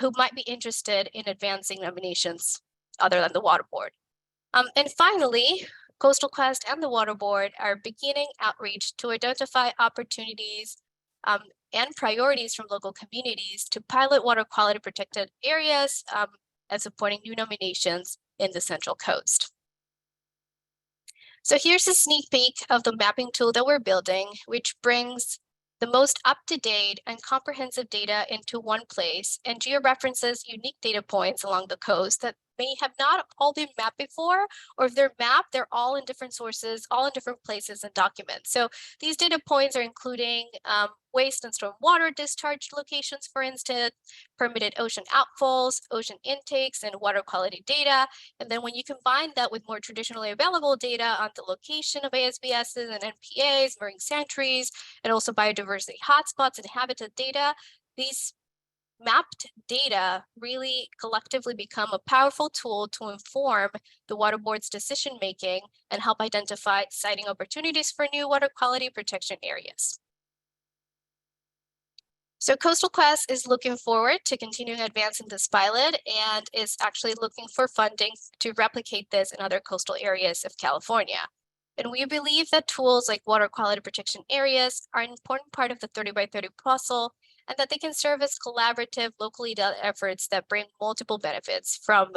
who might be interested in advancing nominations other than the Water Board. And finally, Coastal Quest and the Water Board are beginning outreach to identify opportunities and priorities from local communities to pilot water quality protected areas and supporting new nominations in the Central Coast. So here's a sneak peek of the mapping tool that we're building, which brings the most up-to-date and comprehensive data into one place and georeferences unique data points along the coast that may have not all been mapped before, or if they're mapped, they're all in different sources, all in different places and documents. So these data points are including waste and storm water discharge locations, for instance, permitted ocean outfalls, ocean intakes, and water quality data. And then when you combine that with more traditionally available data on the location of ASBSs and NPAs, marine sanctuaries, and also biodiversity hotspots and habitat data, these mapped data really collectively become a powerful tool to inform the Water Board's decision making and help identify siting opportunities for new water quality protection areas. So Coastal Quest is looking forward to continuing advancing this pilot and is actually looking for funding to replicate this in other coastal areas of California. And we believe that tools like water quality protection areas are an important part of the 30 by 30 puzzle, and that they can serve as collaborative, locally done efforts that bring multiple benefits, from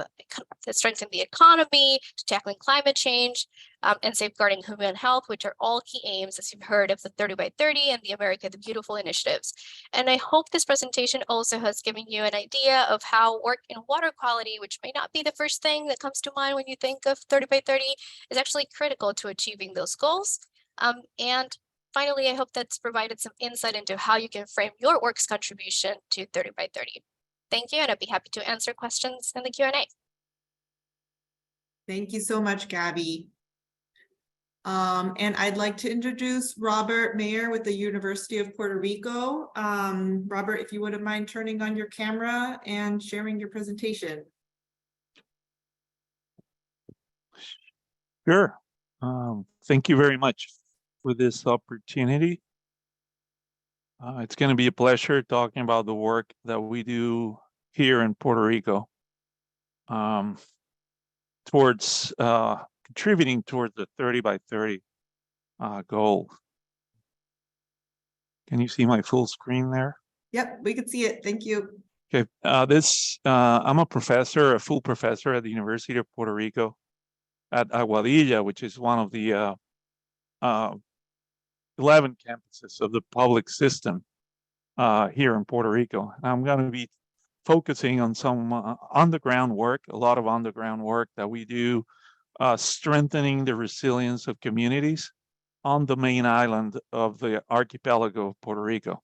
strengthening the economy to tackling climate change and safeguarding human health, which are all key aims, as you've heard, of the 30 by 30 and the America the Beautiful initiatives. And I hope this presentation also has given you an idea of how work in water quality, which may not be the first thing that comes to mind when you think of 30 by 30, is actually critical to achieving those goals. And finally, I hope that's provided some insight into how you can frame your work's contribution to 30 by 30. Thank you, and I'd be happy to answer questions in the Q&A. Thank you so much, Gabby. And I'd like to introduce Robert Mayer with the University of Puerto Rico. Robert, if you wouldn't mind turning on your camera and sharing your presentation. Sure. Thank you very much for this opportunity. It's going to be a pleasure talking about the work that we do here in Puerto Rico towards contributing towards the 30 by 30 goal. Can you see my full screen there? Yep, we can see it. Thank you. Okay, I'm a professor, a full professor at the University of Puerto Rico at Aguadilla, which is one of the 11 campuses of the public system here in Puerto Rico. And I'm going to be focusing on some on-the-ground work, a lot of on-the-ground work that we do, strengthening the resilience of communities on the main island of the archipelago of Puerto Rico.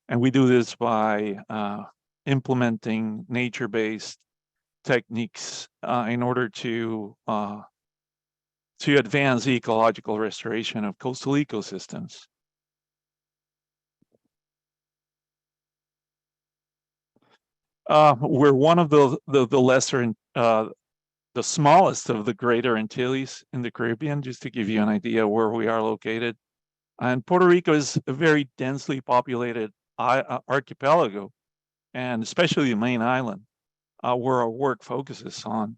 And we do this by implementing nature-based techniques in order to advance the ecological restoration of coastal ecosystems. We're one of the lesser, the smallest of the Greater Antilles in the Caribbean, just to give you an idea where we are located. And Puerto Rico is a very densely populated archipelago, and especially the main island, where our work focuses on.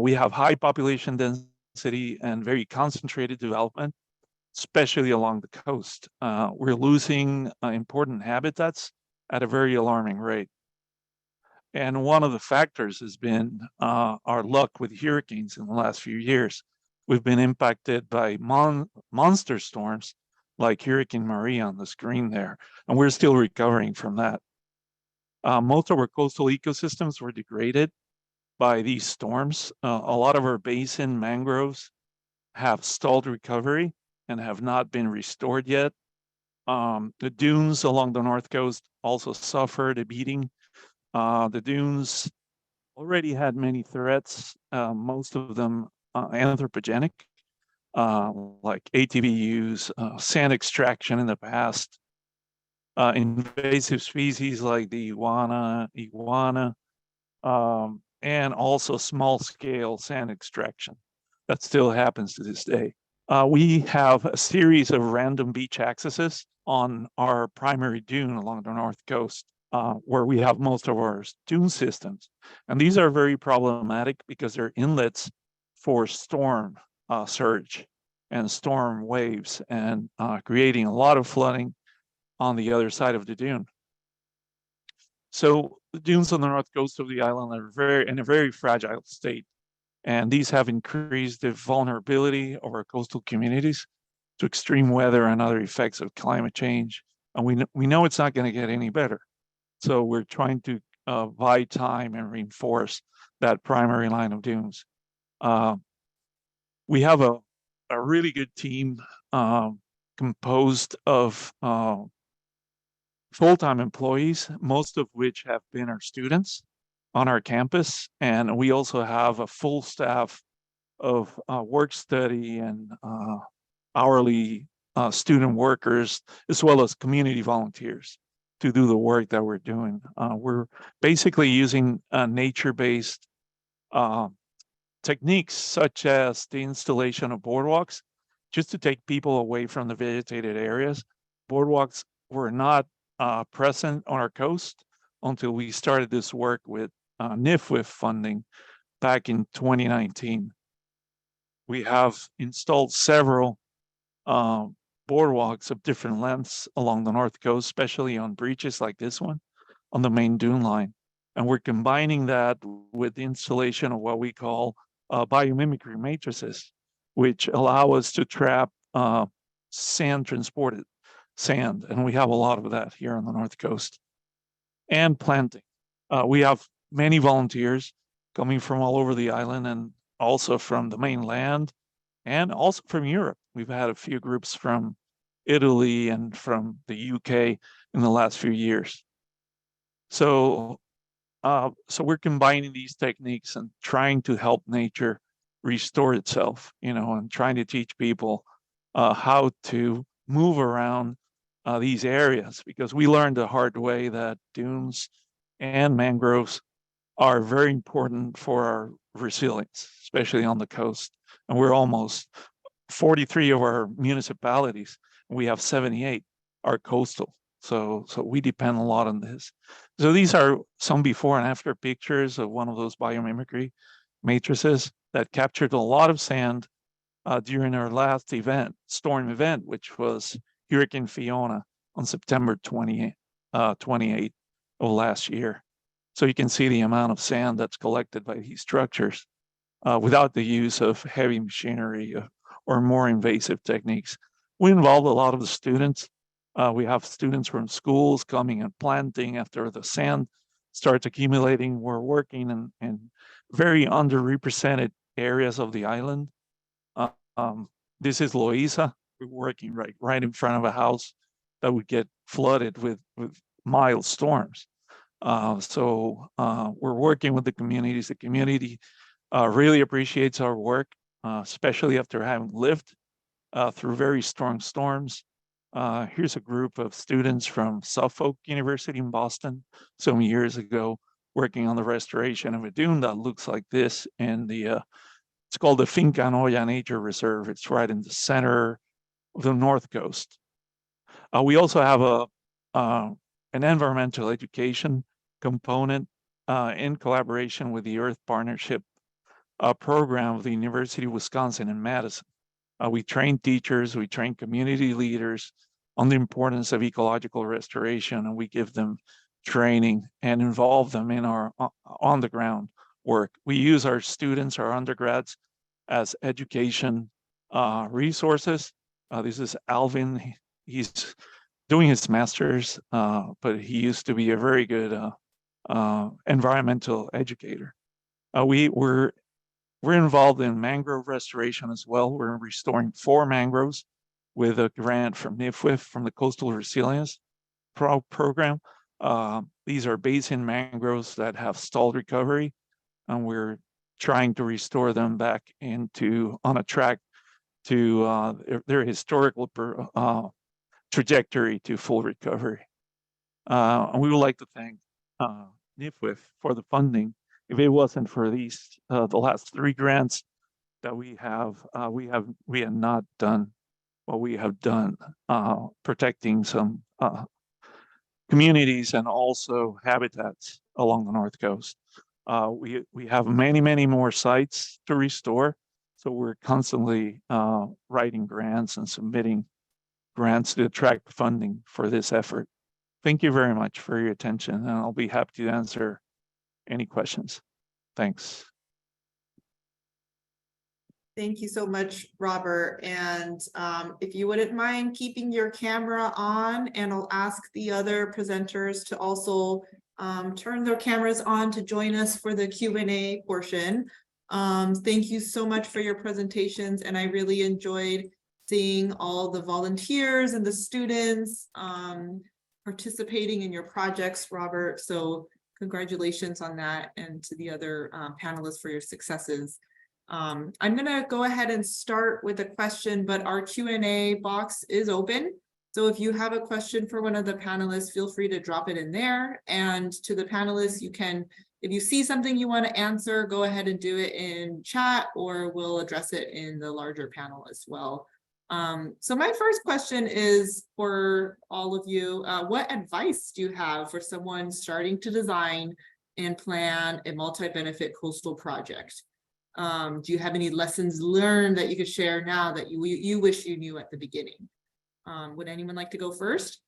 We have high population density and very concentrated development, especially along the coast. We're losing important habitats at a very alarming rate. And one of the factors has been our luck with hurricanes in the last few years. We've been impacted by monster storms like Hurricane Maria on the screen there, and we're still recovering from that. Most of our coastal ecosystems were degraded by these storms. A lot of our basin mangroves have stalled recovery and have not been restored yet. The dunes along the North Coast also suffered a beating. The dunes already had many threats, most of them anthropogenic, like ATVs, sand extraction in the past, invasive species like the iguana, and also small-scale sand extraction that still happens to this day. We have a series of random beach accesses on our primary dune along the north coast, where we have most of our dune systems. And these are very problematic because they're inlets for storm surge and storm waves, and creating a lot of flooding on the other side of the dune. So the dunes on the north coast of the island are in a very fragile state. And these have increased the vulnerability of our coastal communities to extreme weather and other effects of climate change. And we know it's not going to get any better. So we're trying to buy time and reinforce that primary line of dunes. We have a really good team composed of full-time employees, most of which have been our students on our campus. And we also have a full staff of work study and hourly student workers, as well as community volunteers to do the work that we're doing. We're basically using nature-based techniques such as the installation of boardwalks, just to take people away from the vegetated areas. Boardwalks were not present on our coast until we started this work with NIFWIF funding back in 2019. We have installed several boardwalks of different lengths along the north coast, especially on breaches like this one on the main dune line. And we're combining that with the installation of what we call biomimicry matrices, which allow us to trap sand transported sand. And we have a lot of that here on the north coast. And planting. We have many volunteers coming from all over the island and also from the mainland and also from Europe. We've had a few groups from Italy and from the UK in the last few years. So we're combining these techniques and trying to help nature restore itself, and trying to teach people how to move around these areas, because we learned the hard way that dunes and mangroves are very important for our resilience, especially on the coast. And we're almost 43 of our municipalities, and we have 78 are coastal. So we depend a lot on this. So these are some before and after pictures of one of those biomimicry matrices that captured a lot of sand during our last storm event, which was Hurricane Fiona on September 28 of last year. So you can see the amount of sand that's collected by these structures without the use of heavy machinery or more invasive techniques. We involved a lot of the students. We have students from schools coming and planting after the sand starts accumulating. We're working in very underrepresented areas of the island. This is Loiza. We're working right in front of a house that would get flooded with mild storms. So we're working with the communities. The community really appreciates our work, especially after having lived through very strong storms. Here's a group of students from Suffolk University in Boston some years ago, working on the restoration of a dune that looks like this in it's called the Finca Noya Nature Reserve. It's right in the center of the North Coast. We also have an environmental education component in collaboration with the Earth Partnership program of the University of Wisconsin in Madison. We train teachers, we train community leaders on the importance of ecological restoration, and we give them training and involve them in our on-the-ground work. We use our students, our undergrads, as education resources. This is Alvin. He's doing his master's, but he used to be a very good environmental educator. We're involved in mangrove restoration as well. We're restoring 4 mangroves with a grant from NIFWIF, from the Coastal Resilience Program. These are basin mangroves that have stalled recovery, and we're trying to restore them back on a track to their historical trajectory to full recovery. And we would like to thank NIFWIF for the funding. If it wasn't for these, the last 3 grants that we have not done what we have done, protecting some communities and also habitats along the North Coast. We have many more sites to restore, so we're constantly writing grants and submitting grants to attract funding for this effort. Thank you very much for your attention, and I'll be happy to answer any questions. Thanks. Thank you so much, Robert. And if you wouldn't mind keeping your camera on, and I'll ask the other presenters to also turn their cameras on to join us for the Q&A portion. Thank you so much for your presentations, and I really enjoyed seeing all the volunteers and the students participating in your projects, Robert. So congratulations on that, and to the other panelists for your successes. I'm going to go ahead and start with a question, but our Q&A box is open. So if you have a question for one of the panelists, feel free to drop it in there. And to the panelists, you can, if you see something you want to answer, go ahead and do it in chat, or we'll address it in the larger panel as well. So my first question is for all of you. What advice do you have for someone starting to design and plan a multi-benefit coastal project? Do you have any lessons learned that you could share now that you wish you knew at the beginning? Would anyone like to go first?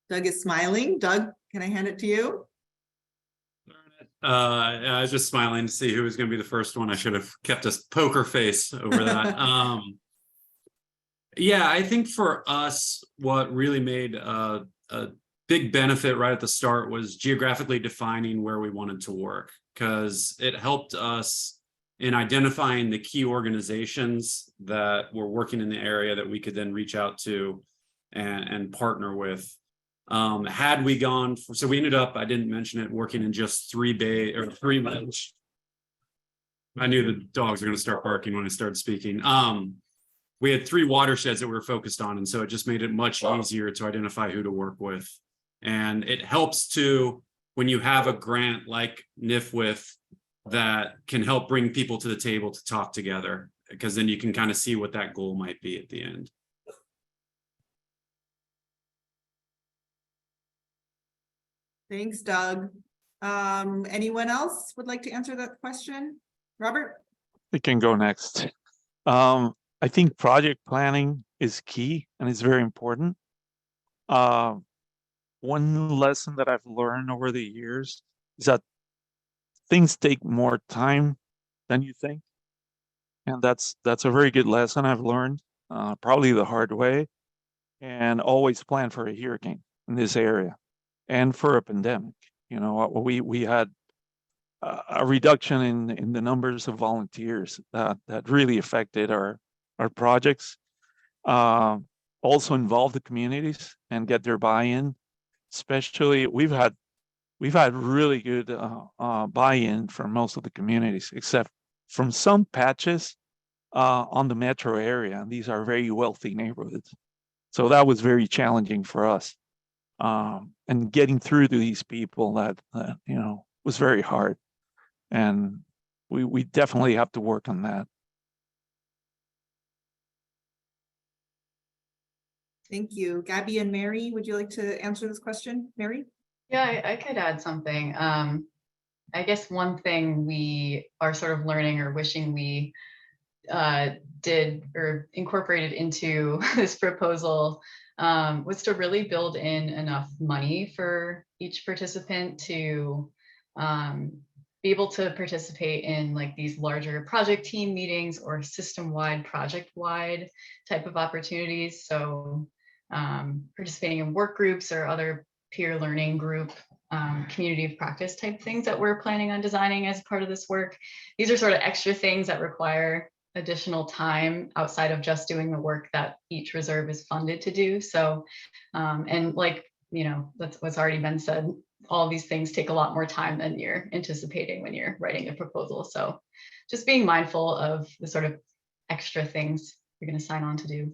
Doug is smiling. Doug, can I hand it to you? I was just smiling to see who was going to be the first one. I should have kept a poker face over that. Yeah, I think for us, what really made a big benefit right at the start was geographically defining where we wanted to work, because it helped us in identifying the key organizations that were working in the area that we could then reach out to and partner with. Had we gone for, so we ended up, I didn't mention it, working in just 3 bay or 3 months. I knew the dogs were going to start barking when I started speaking. We had 3 watersheds that we were focused on, and so it just made it much easier to identify who to work with. And it helps to, when you have a grant like NIFWIF that can help bring people to the table to talk together, because then you can kind of see what that goal might be at the end. Thanks, Doug. Anyone else would like to answer that question? Robert? I can go next. I think project planning is key and it's very important. One lesson that I've learned over the years is that things take more time than you think. And that's a very good lesson I've learned, probably the hard way. And always plan for a hurricane in this area and for a pandemic. You know, we had a reduction in the numbers of volunteers that really affected our projects. Also involve the communities and get their buy-in. Especially, we've had really good buy-in from most of the communities, except from some patches on the metro area. And these are very wealthy neighborhoods. So that was very challenging for us. And getting through to these people that you know, was very hard. And we definitely have to work on that. Thank you. Gabby and Mary, would you like to answer this question? Mary? Yeah, I could add something. I guess one thing we are sort of learning or wishing we did or incorporated into this proposal was to really build in enough money for each participant to be able to participate in like these larger project team meetings or system-wide, project-wide type of opportunities. So participating in work groups or other peer learning group, community of practice type things that we're planning on designing as part of this work. These are sort of extra things that require additional time outside of just doing the work that each reserve is funded to do. So, and like, you know, that's what's already been said, all these things take a lot more time than you're anticipating when you're writing a proposal. So just being mindful of the sort of extra things you're going to sign on to do.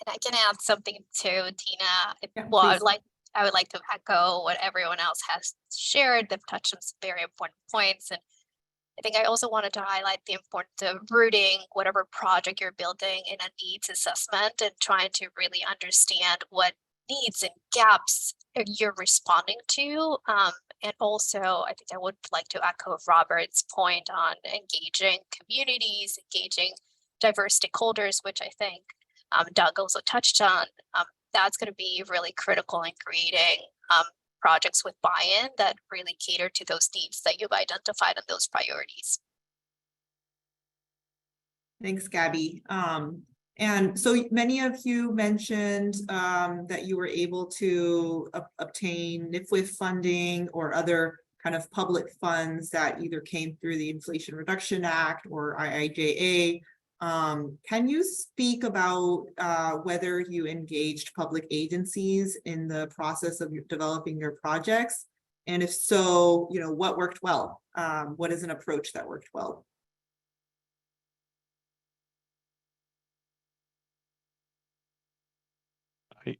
I can add something too, Tina. Yeah, Well, please. I would like to echo what everyone else has shared. They've touched on some very important points. And I think I also wanted to highlight the importance of rooting whatever project you're building in a needs assessment and trying to really understand what needs and gaps you're responding to. And also, I think I would like to echo Robert's point on engaging communities, engaging diverse stakeholders, which I think Doug also touched on. That's going to be really critical in creating projects with buy-in that really cater to those needs that you've identified and those priorities. Thanks, Gabby. And so many of you mentioned that you were able to obtain NIFWIF funding or other kind of public funds that either came through the Inflation Reduction Act or IIJA. Can you speak about whether you engaged public agencies in the process of developing your projects? And if so, you know, what worked well? What is an approach that worked well?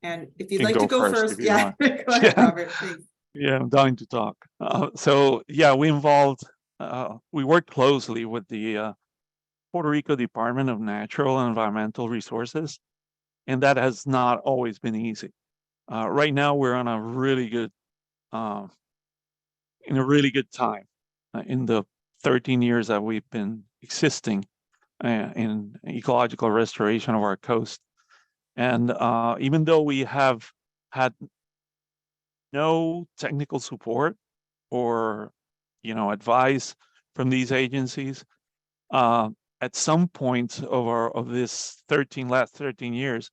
And if you'd like to go first, yeah, go ahead, Robert. Thanks. Yeah, I'm dying to talk. So yeah, we worked closely with the Puerto Rico Department of Natural and Environmental Resources, and that has not always been easy. Right now, we're on a really good, in a really good time in the 13 years that we've been existing in ecological restoration of our coast. And even though we have had no technical support or, advice from these agencies, at some point of this last 13 years,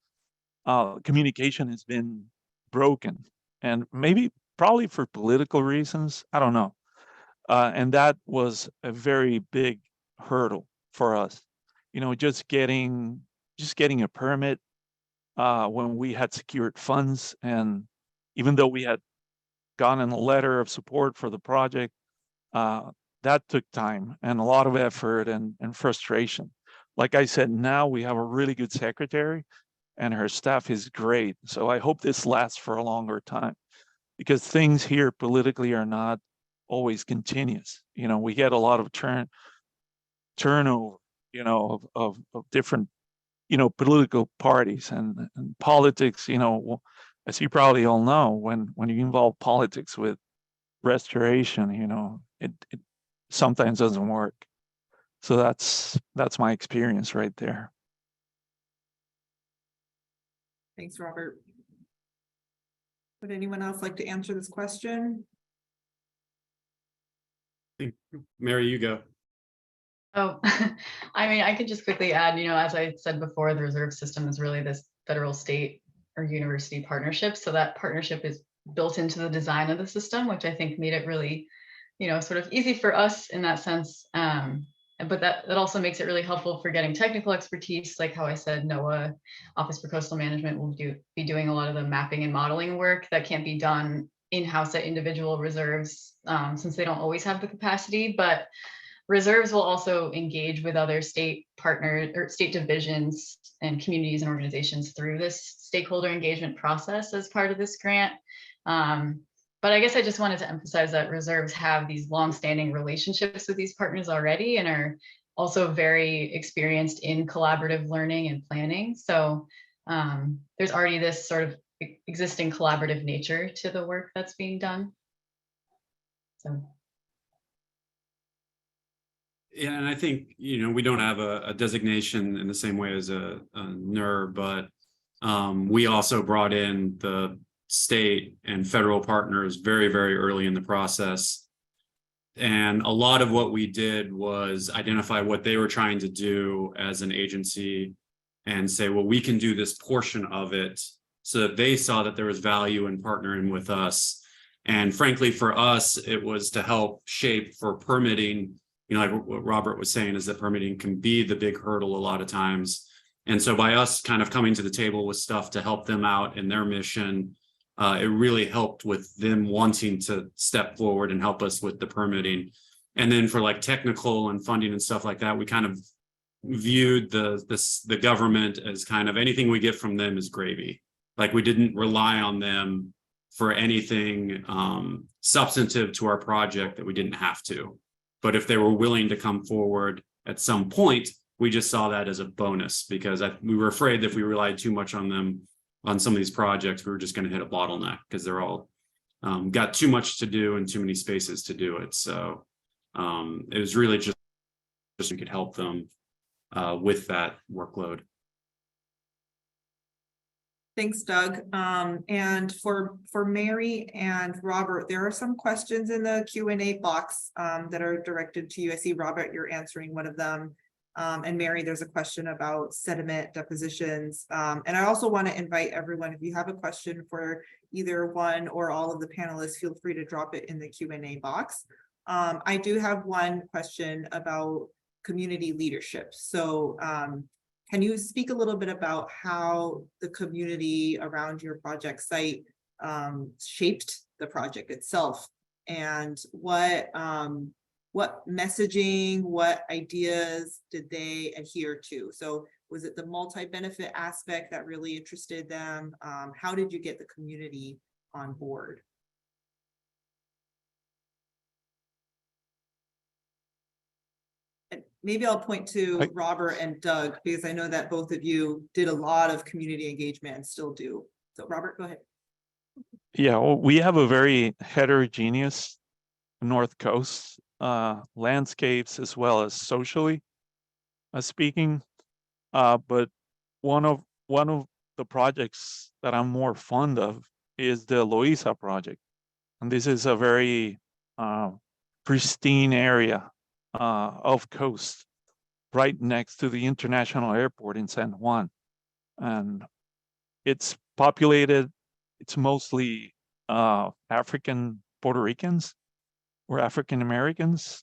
communication has been broken, and probably for political reasons. I don't know. And that was a very big hurdle for us. Just getting a permit when we had secured funds, and even though we had gotten a letter of support for the project, that took time and a lot of effort and frustration. Like I said, now we have a really good secretary and her staff is great. So I hope this lasts for a longer time, because things here politically are not always continuous. We get a lot of turnover, of different, political parties and politics. As you probably all know, when you involve politics with restoration, it sometimes doesn't work. So that's my experience right there. Thanks, Robert. Would anyone else like to answer this question? Mary, you go. Oh, I mean, I could just quickly add, as I said before, the reserve system is really this federal, state, or university partnership. So that partnership is built into the design of the system, which I think made it really, sort of easy for us in that sense. But that also makes it really helpful for getting technical expertise, like how I said, NOAA, Office for Coastal Management, will be doing a lot of the mapping and modeling work that can't be done in-house at individual reserves, since they don't always have the capacity. But reserves will also engage with other state partners or state divisions and communities and organizations through this stakeholder engagement process as part of this grant. But I guess I just wanted to emphasize that reserves have these long-standing relationships with these partners already and are also very experienced in collaborative learning and planning. So there's already this sort of existing collaborative nature to the work that's being done. So. Yeah, and I think, we don't have a designation in the same way as a NER, but we also brought in the state and federal partners very, very early in the process. And a lot of what we did was identify what they were trying to do as an agency and say, well, we can do this portion of it, so that they saw that there was value in partnering with us. And frankly, for us, it was to help shape for permitting. Like what Robert was saying, is that permitting can be the big hurdle a lot of times. And so by us kind of coming to the table with stuff to help them out in their mission, it really helped with them wanting to step forward and help us with the permitting. And then for like technical and funding and stuff like that, we kind of viewed the government as kind of anything we get from them is gravy. Like we didn't rely on them for anything substantive to our project that we didn't have to. But if they were willing to come forward at some point, we just saw that as a bonus, because we were afraid that if we relied too much on them on some of these projects, we were just going to hit a bottleneck because they're all got too much to do and too many spaces to do it. So it was really just we could help them with that workload. Thanks, Doug. And for Mary and Robert, there are some questions in the Q&A box that are directed to you. I see, Robert, you're answering one of them. And Mary, there's a question about sediment depositions. And I also want to invite everyone, if you have a question for either one or all of the panelists, feel free to drop it in the Q&A box. I do have one question about community leadership. So can you speak a little bit about how the community around your project site shaped the project itself, and what messaging, what ideas did they adhere to? So was it the multi-benefit aspect that really interested them? How did you get the community on board? And maybe I'll point to Robert and Doug, because I know that both of you did a lot of community engagement and still do. So Robert, go ahead. Yeah, well, we have a very heterogeneous North Coast landscapes as well as socially speaking. But one of the projects that I'm more fond of is the Loíza project. And this is a very pristine area of coast right next to the international airport in San Juan. And it's populated, it's mostly African Puerto Ricans or African Americans,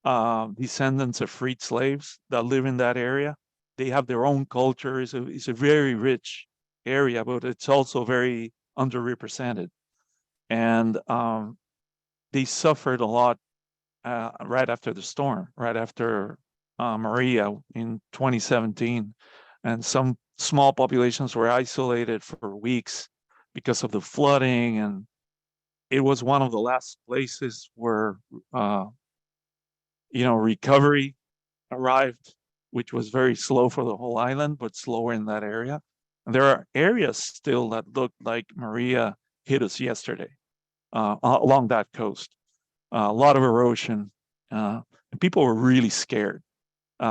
descendants of freed slaves that live in that area. They have their own culture. It's a very rich area, but it's also very underrepresented. And they suffered a lot right after the storm, right after Maria in 2017. And some small populations were isolated for weeks because of the flooding. And it was one of the last places where, recovery arrived, which was very slow for the whole island, but slower in that area. And there are areas still that look like Maria hit us yesterday along that coast. A lot of erosion, and people were really scared.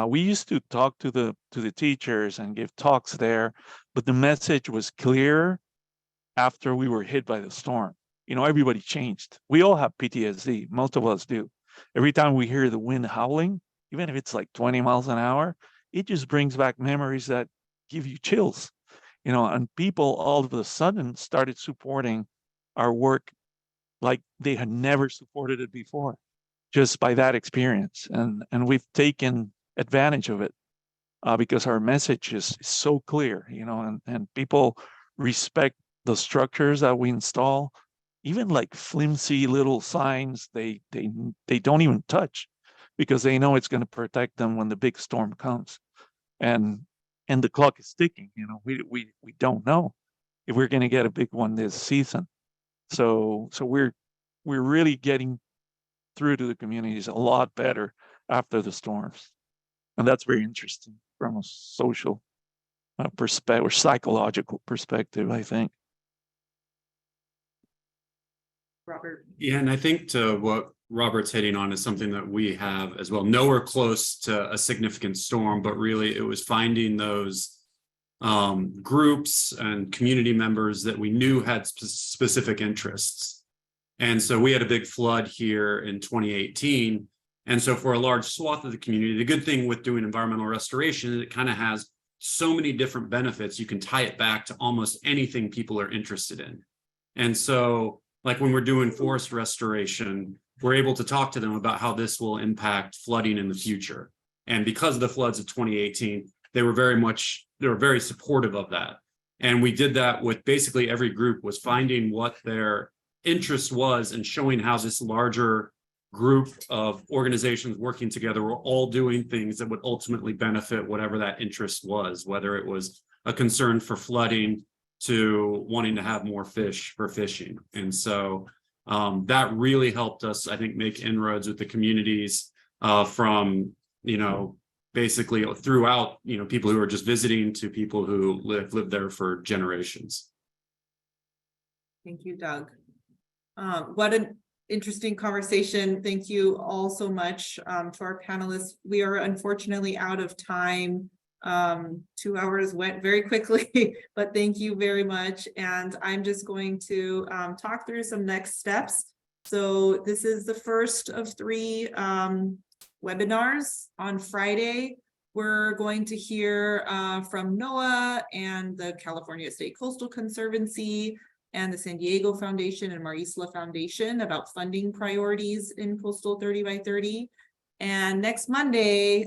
We used to talk to the teachers and give talks there, but the message was clear after we were hit by the storm. Everybody changed. We all have PTSD. Most of us do. Every time we hear the wind howling, even if it's like 20 miles an hour, it just brings back memories that give you chills. And people all of a sudden started supporting our work like they had never supported it before, just by that experience. And we've taken advantage of it because our message is so clear, and people respect the structures that we install. Even like flimsy little signs, they don't even touch, because they know it's going to protect them when the big storm comes. And the clock is ticking. We don't know if we're going to get a big one this season. So we're really getting through to the communities a lot better after the storms. And that's very interesting from a social perspective or psychological perspective, I think. Robert. Yeah, and I think to what Robert's hitting on is something that we have as well. Nowhere close to a significant storm, but really it was finding those groups and community members that we knew had specific interests. And so we had a big flood here in 2018. And so for a large swath of the community, the good thing with doing environmental restoration is it kind of has so many different benefits. You can tie it back to almost anything people are interested in. And so like when we're doing forest restoration, we're able to talk to them about how this will impact flooding in the future. And because of the floods of 2018, they were very supportive of that. And we did that with basically every group, was finding what their interest was and showing how this larger group of organizations working together were all doing things that would ultimately benefit whatever that interest was, whether it was a concern for flooding to wanting to have more fish for fishing. And so that really helped us, I think, make inroads with the communities from, basically throughout, people who are just visiting to people who live there for generations. Thank you, Doug. What an interesting conversation. Thank you all so much to our panelists. We are unfortunately out of time. 2 hours went very quickly, but thank you very much. And I'm just going to talk through some next steps. So this is the first of 3 webinars. On Friday, we're going to hear from NOAA and the California State Coastal Conservancy and the San Diego Foundation and Mar Isla Foundation about funding priorities in Coastal 30 by 30. And next Monday,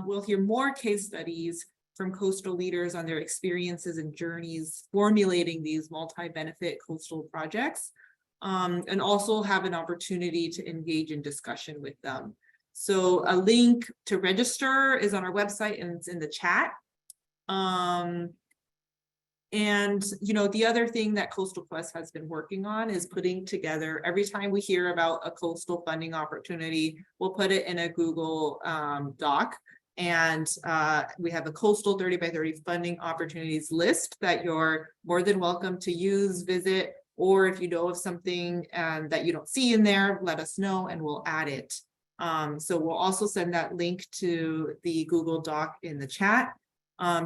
we'll hear more case studies from coastal leaders on their experiences and journeys formulating these multi-benefit coastal projects, and also have an opportunity to engage in discussion with them. So a link to register is on our website and it's in the chat. And, the other thing that Coastal Quest has been working on is putting together, every time we hear about a coastal funding opportunity, we'll put it in a Google Doc. And we have a Coastal 30 by 30 funding opportunities list that you're more than welcome to use, visit, or if you know of something that you don't see in there, let us know and we'll add it. So we'll also send that link to the Google Doc in the chat.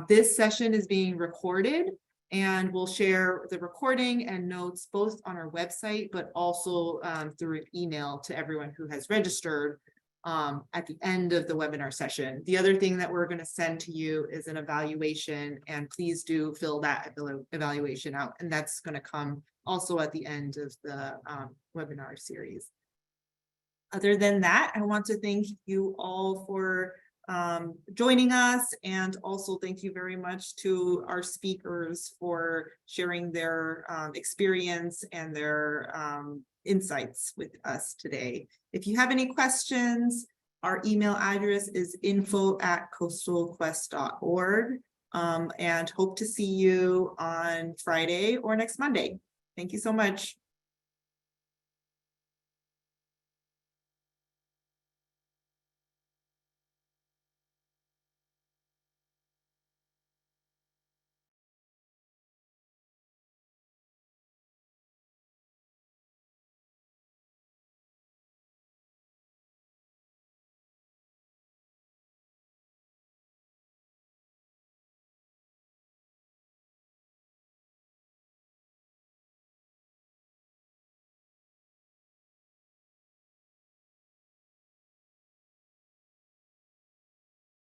This session is being recorded. And we'll share the recording and notes both on our website, but also through email to everyone who has registered at the end of the webinar session. The other thing that we're going to send to you is an evaluation, and please do fill that evaluation out. And that's going to come also at the end of the webinar series. Other than that, I want to thank you all for joining us, and also thank you very much to our speakers for sharing their experience and their insights with us today. If you have any questions, our email address is info@coastalquest.org, and hope to see you on Friday or next Monday. Thank you so much.